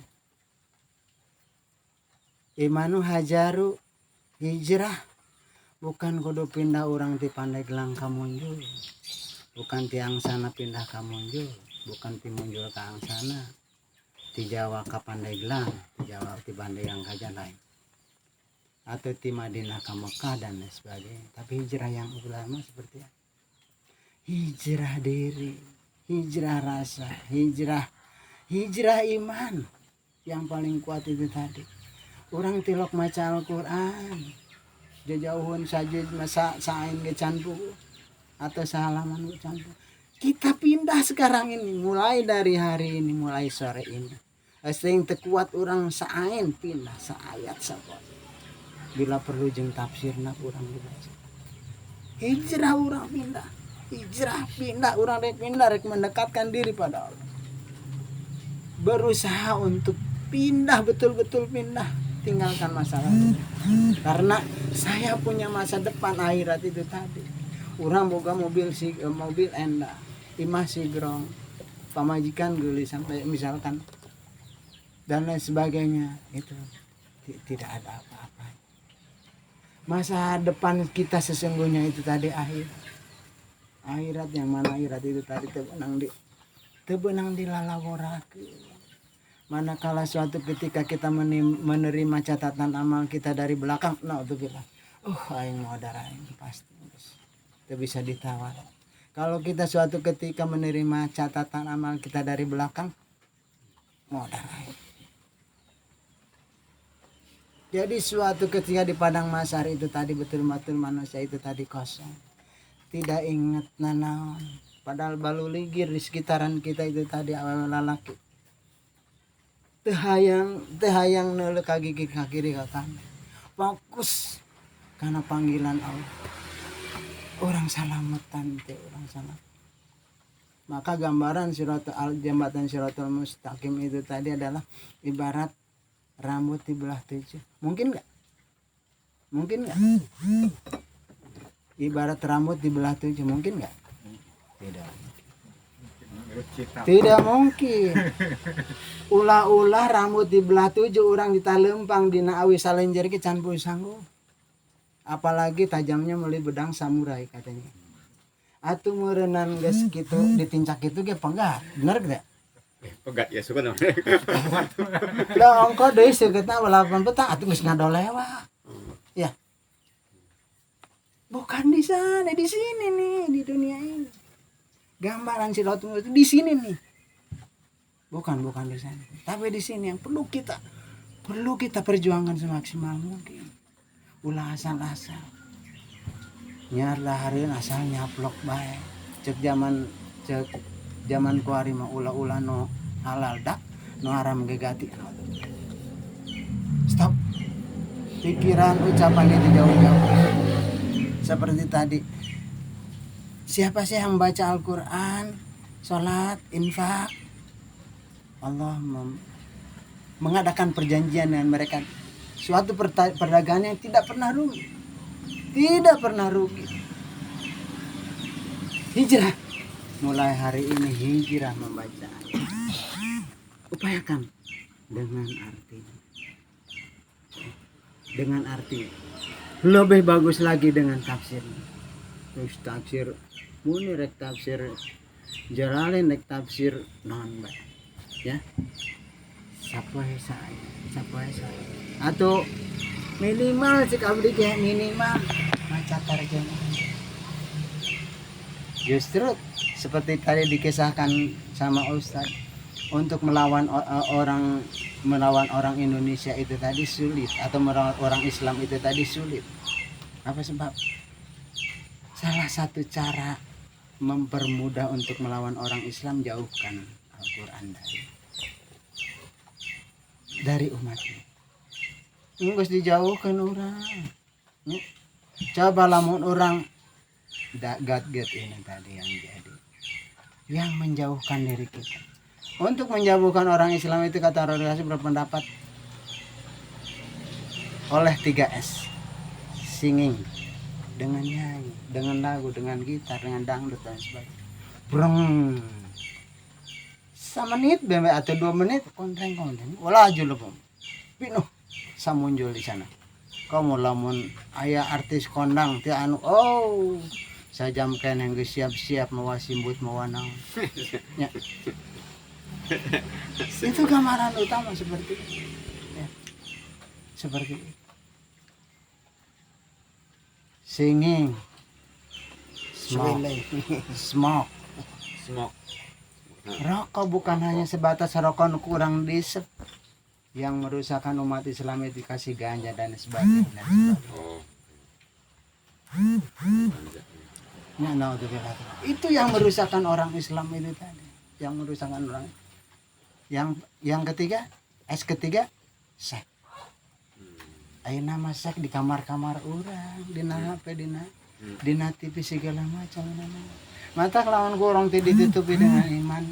Imanu hajaru hijrah bukan kudu pindah orang ti Pandeglang ka Munjul, bukan tiang sana pindah ka Munjul, bukan ti Munjul ka angsana, ti Jawa ka Pandeglang, ti Jawa ti Pandeglang ka Jalai, atau ti Madinah ka Mekah dan lain sebagainya. Tapi hijrah yang ulama seperti apa? Hijrah diri, hijrah rasa, hijrah iman. Yang paling kuat itu tadi. Orang tilok maca Al-Quran, jauhun saja masa sain ge canpu atau sehalaman ge canpu. Kita pindah sekarang ini, mulai dari hari ini, mulai sore ini. Sing terkuat orang sain pindah saayat sapot. Bila perlu jeung tafsirna urang dibaca. Hijrah orang pindah. Hijrah pindah, orang rek pindah, rek mendekatkan diri pada Allah. Berusaha untuk pindah, betul-betul pindah, tinggalkan masa lalu. Karena saya punya masa depan akhirat itu tadi. Orang boga mobil endah, imah sigrong, pamajikan geuli sampai misalkan dan lain sebagainya, itu tidak ada apa-apa. Masa depan kita sesungguhnya itu tadi akhirat yang mana akhirat itu tadi tebenang di lalaworake. Manakala suatu ketika kita menerima catatan amal kita dari belakang, nah itu bilang, aing mau darah ini pasti itu bisa ditawar. Kalau kita suatu ketika menerima catatan amal kita dari belakang, mau darah. Jadi suatu ketika di padang mahsyar itu tadi betul-betul manusia itu tadi kosong, tidak ingat nanaon, padahal balu ligir di sekitaran kita itu tadi awal lalaki. Tehayang neuleuh ka gigi ka kiri ka kanan. Fokus karena panggilan Allah. Orang salametan teh orang salam. Maka gambaran jembatan Shiratal Mustaqim itu tadi adalah ibarat rambut di belah 7. Mungkin enggak? Mungkin enggak? Ibarat rambut di belah 7, mungkin enggak? Tidak mungkin. Ulah-ulah rambut di belah 7 orang ditalempang dina awi salenjer ke can pun sanggup. Apalagi tajamnya meuli bedang samurai katanya. Atuh meureunnan geus kitu ditincak kitu ge pegat. Bener gak? Pegat ya suka namanya. Da ongko deui seukeutna 8 petang atuh geus ngadolewa. Ya. Bukan di sana, di sini nih, di dunia ini. Gambaran Shiratal itu di sini nih, bukan di sana, tapi di sini yang perlu kita perjuangkan semaksimal mungkin. Ulah asal-asal nyar lahareun asal nyaplok bae. Cek zaman kuari mah ulah-ulah no halal dak, no haram gegati. Stop. Pikiran ucapan itu jauh-jauh. Seperti tadi. Siapa sih yang baca Al-Quran, sholat, infak, Allah mengadakan perjanjian dengan mereka. Suatu perdagangan yang tidak pernah rugi. Tidak pernah rugi. Hijrah. Mulai hari ini hijrah membaca. Upayakan dengan arti. Lebih bagus lagi dengan tafsirnya. Terus tafsir muni rek tafsir Jalalain rek tafsir non bae ya sapoe saya atau minimal cek abdi ge minimal maca tarjamah. Justru seperti tadi dikisahkan sama Ustaz, untuk melawan orang Indonesia itu tadi sulit, atau melawan orang Islam itu tadi sulit. Apa sebab? Salah satu cara mempermudah untuk melawan orang Islam, jauhkan Al-Quran dari umatnya. Nggak dijauhkan orang. Coba lamun orang gat-gat ini tadi yang jadi, yang menjauhkan diri kita. Untuk menjauhkan orang Islam itu kata organisasi berpendapat oleh 3S, singing, dengan nyanyi, dengan lagu, dengan gitar, dengan dangdut dan sebagainya. Breng. menit bembe atau 2 menit konten wala aja lo pino sa muncul di sana kamu lamun aya artis kondang ti anu oh sajam kan yang siap-siap mawa simbut mawa naon ya. Itu gambaran utama seperti itu ya. Seperti itu. Singing smoke rokok bukan hanya sebatas rokok kurang disep yang merusakkan umat Islam itu dikasih ganja dan sebagainya. Oh. Ya, itu yang merusakkan orang Islam itu tadi, yang merusakkan orang. Yang ketiga, seks. Ayo nama seks di kamar-kamar orang, di HP, di TV segala macam namanya. Mata lawan kurang ditutupi dengan iman.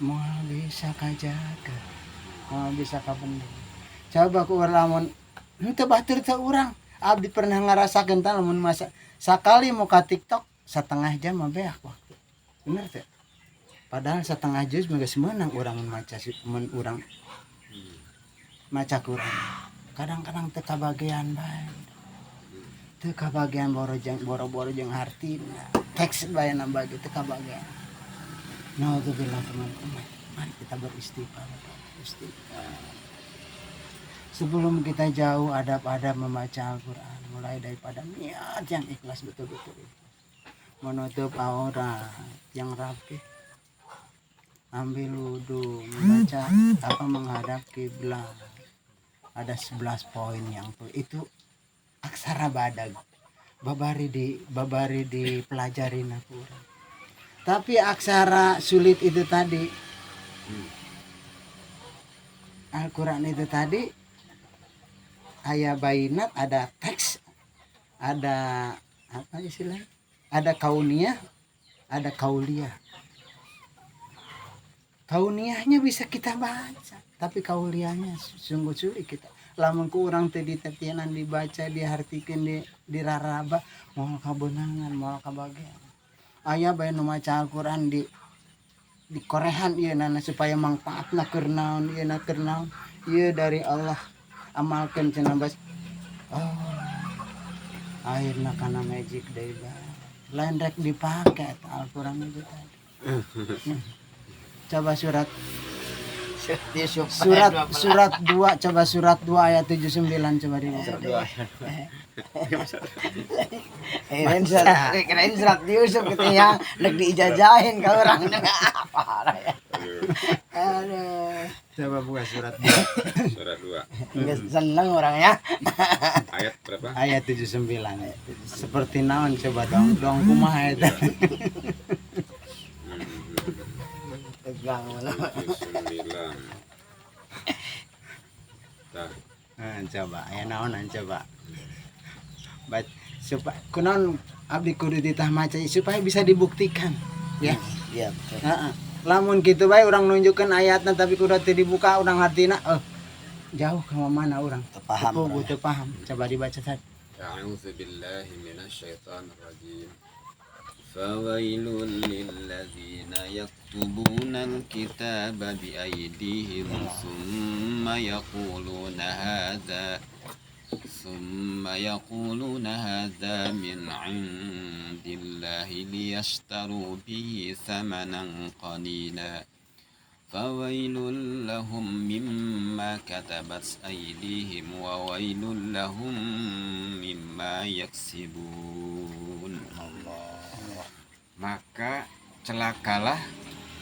Mau bisa kajaga, mau bisa kabendung. Coba ku lamun henteu batur teh urang. Abdi pernah ngarasakeun tah lamun masa sakali mau ka TikTok setengah jam mah beak waktu. Bener teh? Padahal setengah juz geus meunang urang urang maca Quran. Kadang-kadang teu kabagian bae. Teu kabagian boro-boro jeung hartina. Teks bae nambah gitu kabagian. Nah, itu bilang teman-teman, mari kita beristighfar. Sebelum kita jauh adab-adab membaca Al-Quran, mulai daripada niat yang ikhlas betul-betul itu. Menutup aurat yang rapi. Ambil wudu, membaca menghadap kiblat. Ada 11 poin yang itu aksara badag. Babari di pelajarin aku. Tapi aksara sulit itu tadi. Al-Quran itu tadi ayat bayinat, ada teks, ada apa istilahnya? Ada kauniyah, ada kauliyah. Kauniyahnya bisa kita baca, tapi kauliyahnya sungguh sulit kita. Lamun kurang tadi tetianan dibaca, diartikan, diraraba, mau kabenangan, mau kabagian. Ayah bae nu maca Al-Quran di korehan ieu nana supaya manfaatna keur naon ieu na keur naon. Ieu dari Allah amalkeun cenah bas. Oh. Akhirna kana magic deui bae. Lain rek dipake Al-Quran itu tadi. Coba surat 2 coba surat 2 ayat 79 coba dibaca. Kirain surat Yusuf gitu ya, nek diijajahin ke orang apa ya. Aduh. Coba buka surat 2. Surat 2. Enggak seneng orangnya. Ayat berapa? Ayat 79. Seperti naon coba dong kumaha eta. Tegang mana. 9. Coba aya naonan coba. Supaya kunaon abdi kudu ditah maca supaya bisa dibuktikan ya. Iya betul. Lamun kitu bae urang nunjukkeun ayatna tapi kudu teu dibuka urang hartina jauh ka mana urang teu paham. Coba dibaca tadi. A'udzu billahi minasyaitonir rajim. فويل للذين يكتبون الكتاب بأيديهم ثم يقولون هذا من عند الله ليشتروا به ثمنا قليلا فويل لهم مما كتبت أيديهم وويل لهم مما يكسبون. Maka celakalah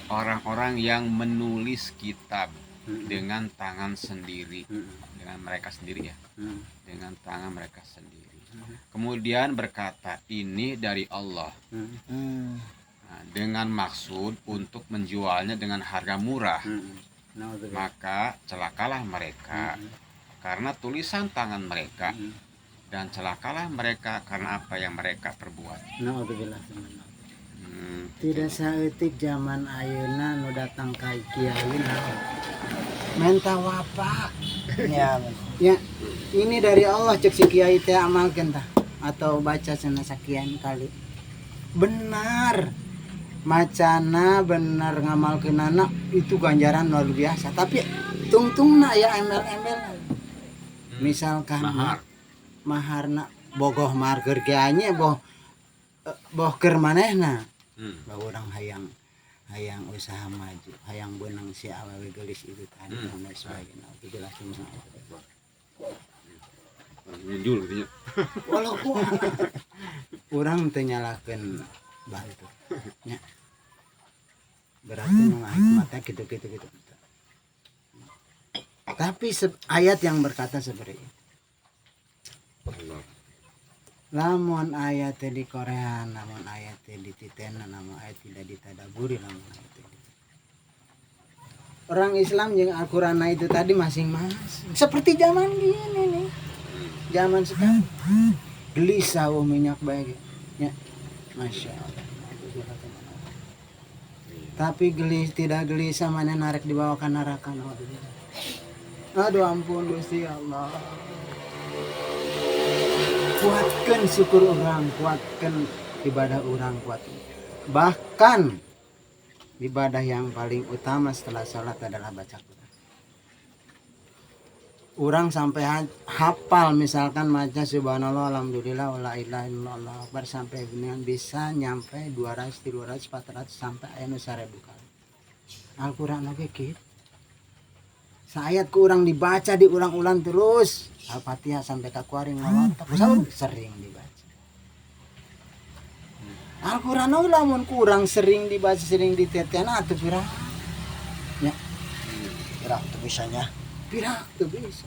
orang-orang yang menulis kitab dengan tangan sendiri, dengan mereka sendiri ya, dengan tangan mereka sendiri. Kemudian berkata ini dari Allah, dengan maksud untuk menjualnya dengan harga murah. Maka celakalah mereka karena tulisan tangan mereka, dan celakalah mereka karena apa yang mereka perbuat. Tidak saeutik zaman ayeuna nu datang ka kiai menta wapak. Ya, ini dari Allah cek si kiai teh amalkeun tah atau baca cenah sakian kali. Benar. macana bener ngamalkeun anak itu ganjaran luar biasa. Tapi tungtungna ya embel-embel. Misalkan maharna bogoh mahar keur kianya boh keur manehna. Bahwa orang hayang usaha maju, hayang benang si awewe gelis itu tadi dan lain sebagainya. Itu jelas semua. Nyunjul gitu ya. Walaupun orang teu nyalahkeun bantu. Nya. Berarti nu hikmatnya gitu. Tapi ayat yang berkata seperti itu. Lamun ayat di Korea, namun ayat di Titena, namun ayat tidak ditadaburi, namun ayat di orang Islam yang Al-Quran itu tadi masing-masing seperti zaman gini nih, zaman sekarang gelisah minyak baik ya, masya Allah. Tapi tidak gelisah mana narik dibawa ke neraka. Aduh ampun Gusti Allah. Kuatkan syukur orang, kuatkan ibadah orang, kuat. Bahkan ibadah yang paling utama setelah sholat adalah baca Quran. Orang sampai hafal misalkan baca subhanallah alhamdulillah wala ilaha illallah akbar sampai dengan bisa nyampe 200, 300, 400 sampai aya nu 1000 kali. Al-Quran oke gitu. Saayat ku urang dibaca diulang-ulang terus. Al-Fatihah sampai ka kuaring ngawat sering dibaca. Al-Quran lamun kurang sering dibaca sering ditetena atuh pirang. Ya. Pirang teu bisanya. Pirang teu bisa.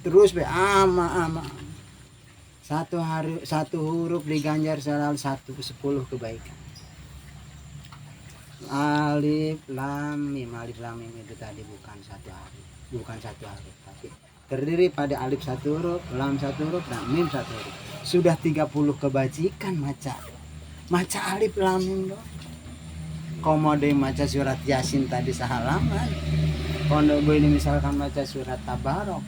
Terus be ama. Satu huruf diganjar selalu 10 kebaikan. Alif lam mim itu tadi bukan satu hari tapi terdiri pada alif satu huruf, lam satu huruf dan mim satu huruf. Sudah 30 kebajikan maca alif lam mim doang. Komode maca surat Yasin tadi sahalaman. Kondo ini misalkan maca surat Tabarok,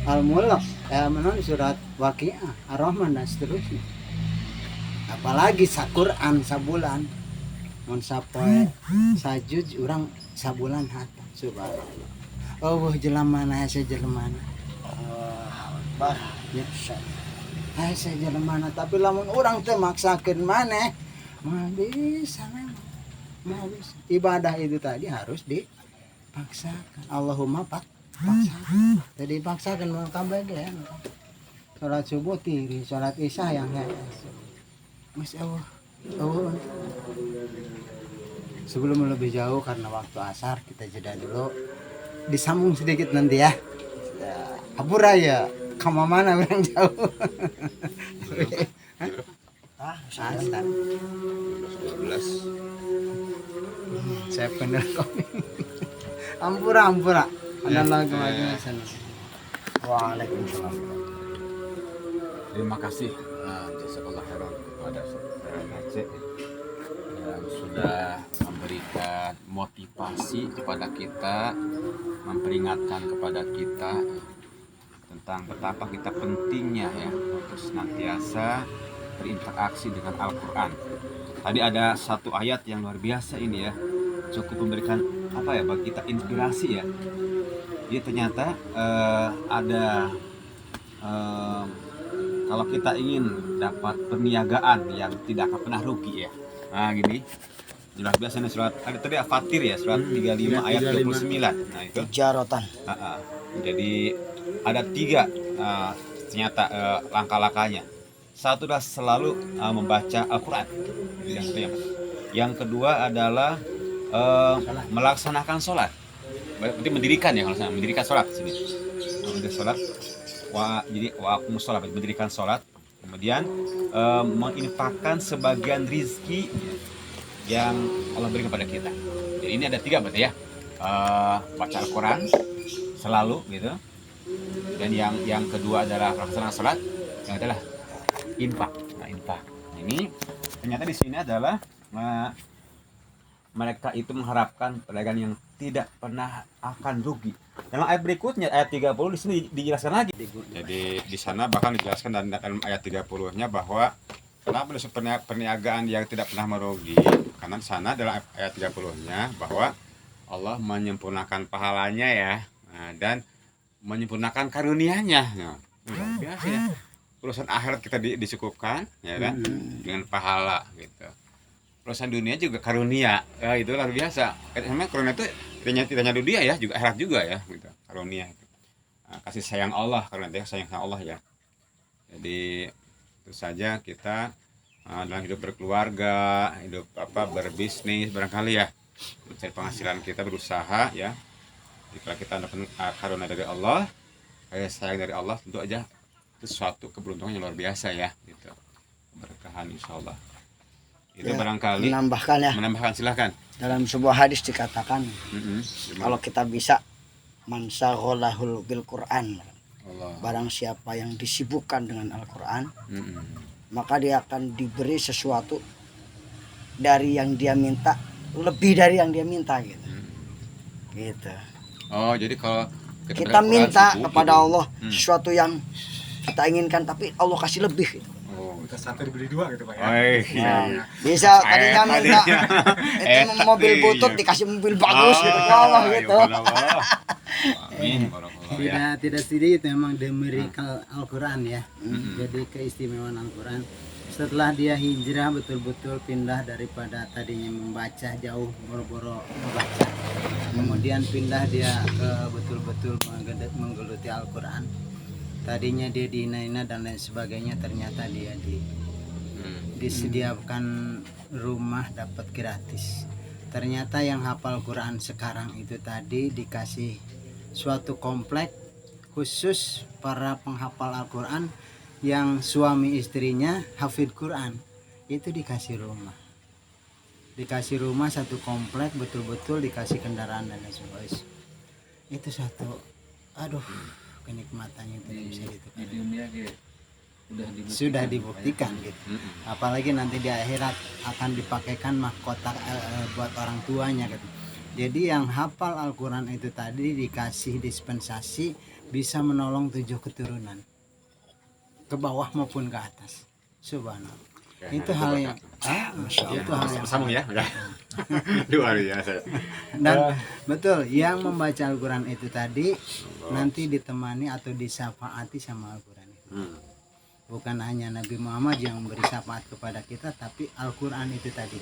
Al-Mulk, surat Waqiah, Ar-Rahman dan seterusnya. Apalagi Quran sabulan. Mun sapoe sajud urang sabulan hatam subhanallah. Oh jelemana hese jelemana. Bar ya hese jelemana tapi lamun urang teh maksakeun maneh mah bisa memang. Mah bisa. Ibadah itu tadi harus dipaksakan. Allahumma paksakan. Jadi paksakan mau kabagean. Salat subuh tiri, salat isya yang Masya Allah. Sebelum lebih jauh karena waktu asar kita jeda dulu, disambung sedikit nanti ya. Apura ya, kamu mana orang jauh? Asar. 12. Saya bener kok. Ampura. Ada lagi sana. Waalaikumsalam. Terima kasih jazakallah khairan kepada saudara Aceh yang sudah memberikan motivasi kepada kita, memperingatkan kepada kita tentang betapa kita pentingnya ya untuk senantiasa berinteraksi dengan Al-Quran. Tadi ada satu ayat yang luar biasa ini ya, cukup memberikan bagi kita inspirasi ya. Jadi ternyata ada kalau kita ingin dapat perniagaan yang tidak akan pernah rugi ya. Nah gini, jelas biasanya surat ada tadi Al-Fatir ya, surat 35 ayat 29. Nah itu Jarotan. Jadi ada 3 ternyata langkah-langkahnya. Satu adalah selalu membaca Al-Quran. Yang kedua adalah melaksanakan sholat. Berarti mendirikan ya, kalau mendirikan sholat sini. Mendirikan sholat. Jadi aku sholat, mendirikan sholat. Kemudian menginfakkan sebagian rizki yang Allah berikan kepada kita. Jadi ini ada 3 berarti ya. Baca Al-Quran selalu gitu. Dan yang kedua adalah melaksanakan sholat. Yang adalah infak. Nah, infak. Ini ternyata di sini adalah mereka itu mengharapkan pedagang yang tidak pernah akan rugi. Dalam ayat berikutnya ayat 30 di sini dijelaskan lagi. Jadi di sana bahkan dijelaskan dalam ayat 30-nya bahwa Kenapa disebut perniagaan yang tidak pernah merugi? Karena di sana dalam ayat 30-nya bahwa Allah menyempurnakan pahalanya ya, dan menyempurnakan karunia-Nya. Nah, luar biasa ya. Urusan akhirat kita disukupkan ya kan dengan pahala gitu. Urusan dunia juga karunia. Ya, itu luar biasa. Memang karunia itu tidak hanya dunia ya, juga akhirat juga ya gitu. Karunia. Kasih sayang Allah, karena dia sayang Allah ya. Jadi itu saja kita dalam hidup berkeluarga, hidup berbisnis barangkali ya, mencari penghasilan kita, berusaha ya. Jika kita dapat karunia dari Allah, sayang dari Allah, tentu aja itu suatu keberuntungan yang luar biasa ya gitu. Berkahan insyaallah. Itu Ya, barangkali menambahkan silakan. Dalam sebuah hadis dikatakan kalau kita bisa mansagholahul bil Quran, barang siapa yang disibukkan dengan Al-Quran, maka dia akan diberi sesuatu dari yang dia minta, lebih dari yang dia minta gitu. Gitu. Oh, jadi kalau Kita minta kepada Allah sesuatu yang kita inginkan, tapi Allah kasih lebih gitu. Kita satu dibeli dua gitu Pak ya. Iya. Bisa tadinya minta itu mobil butut dikasih mobil bagus gitu ke Allah gitu. Amin. Tidak sedikit memang the miracle Al-Quran ya. Jadi keistimewaan Al-Quran. Setelah dia hijrah betul-betul pindah daripada tadinya membaca jauh boro-boro membaca, kemudian pindah dia ke betul-betul menggeluti Al-Quran. Tadinya dia dihina-hina dan lain sebagainya, ternyata dia disediakan rumah dapat gratis. Ternyata yang hafal Quran sekarang itu tadi dikasih suatu komplek khusus para penghafal Al-Quran yang suami istrinya hafid Quran, itu dikasih rumah satu komplek, betul-betul dikasih kendaraan dan lain sebagainya. Itu satu, aduh, kenikmatannya tidak bisa ditukarkan. Sudah dibuktikan gitu. Apalagi nanti di akhirat akan dipakaikan mahkota buat orang tuanya gitu. Jadi yang hafal Al-Quran itu tadi dikasih dispensasi bisa menolong 7 keturunan, ke bawah maupun ke atas. Subhanallah. Itu hal yang itu hal yang sambung ya. Luar biasa. Dan betul, yang membaca Al-Quran itu tadi nanti ditemani atau disyafaati sama Al-Quran itu. Bukan hanya Nabi Muhammad yang memberi syafaat kepada kita, tapi Al-Quran itu tadi.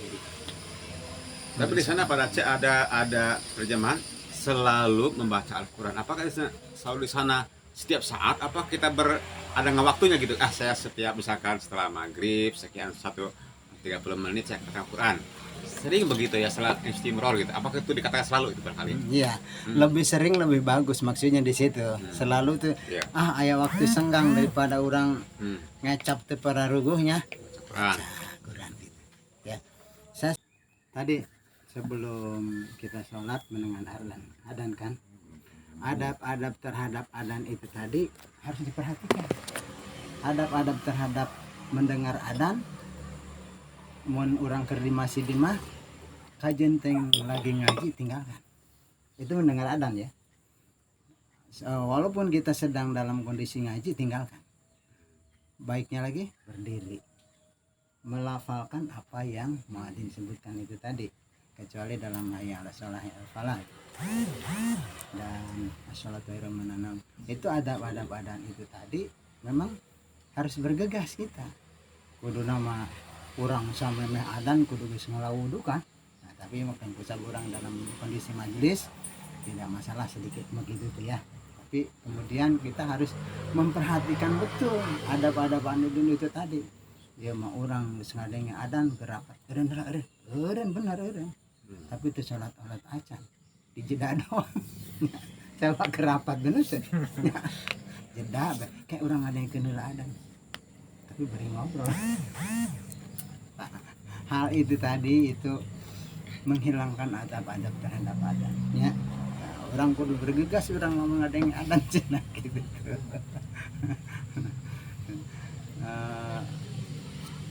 Tapi di sana pada ada terjemahan selalu membaca Al-Quran. Apakah selalu di sana setiap saat? Apa kita ada nggak waktunya gitu? Saya setiap misalkan setelah maghrib sekian 30 menit saya katakan Al-Quran. Sering begitu ya, setelah istimror gitu. Apakah itu dikatakan selalu itu barangkali? Iya, lebih sering lebih bagus maksudnya di situ. Selalu tuh aya waktu senggang daripada orang ngecap teu para ruguhnya. Quran gitu. Ya. Saya tadi sebelum kita sholat mendengar adzan kan, adab-adab terhadap adzan itu tadi harus diperhatikan. Adab-adab terhadap mendengar adzan, mun urang keur di masjid mah kajen teng lagi ngaji tinggalkan. Itu mendengar adzan ya. Walaupun kita sedang dalam kondisi ngaji tinggalkan. Baiknya lagi berdiri, melafalkan apa yang muadzin sebutkan itu tadi, kecuali dalam hayya 'alas shalah al falah dan as-shalatu khairun minan naum. Itu adab-adab adzan itu tadi memang harus bergegas kita. Kudu nama urang sampai meh adzan kudu geus ngalawudu kan. Nah, tapi makan pusat orang dalam kondisi majelis tidak masalah sedikit begitu tuh ya. Tapi kemudian kita harus memperhatikan betul adab-adab adzan itu tadi. Dia mah orang geus ngadenge adzan gerapat. Eureun bener eureun. Tapi itu salat acan di jeda doang. Coba kerapat bener sih. Jeda kayak orang ada yang kenal adzan. Tapi beri ngobrol. Hal itu tadi itu menghilangkan adab-adab terhadap adzan ya. Orang kudu bergegas, orang ngomong ada yang adzan cenah gitu.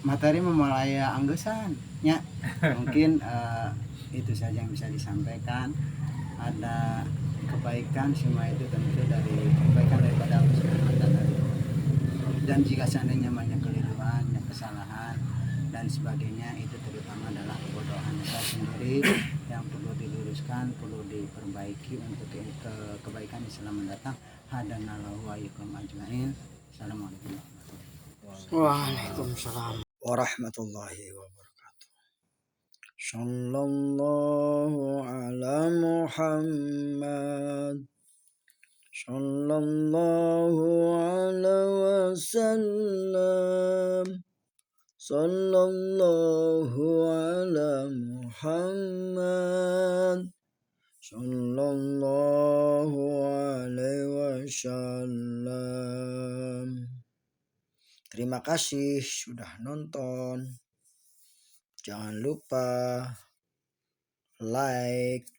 Materi memulai anggesan ya. Mungkin itu saja yang bisa disampaikan. Ada kebaikan semua itu tentu dari kebaikan daripada Allah Subhanahu wa taala. Dan jika seandainya banyak keliruan, kesalahan dan sebagainya, itu terutama adalah kebodohan saya sendiri yang perlu diluruskan, perlu diperbaiki untuk kebaikan Islam mendatang. Hadanallahu wa iyyakum ajmain. Assalamualaikum Waalaikumsalam warahmatullahi wabarakatuh. Sallallahu ala Muhammad. Sallallahu alaihi wasallam. Sallallahu ala Muhammad. Sallallahu alaihi wasallam. Terima kasih sudah nonton. Jangan lupa like,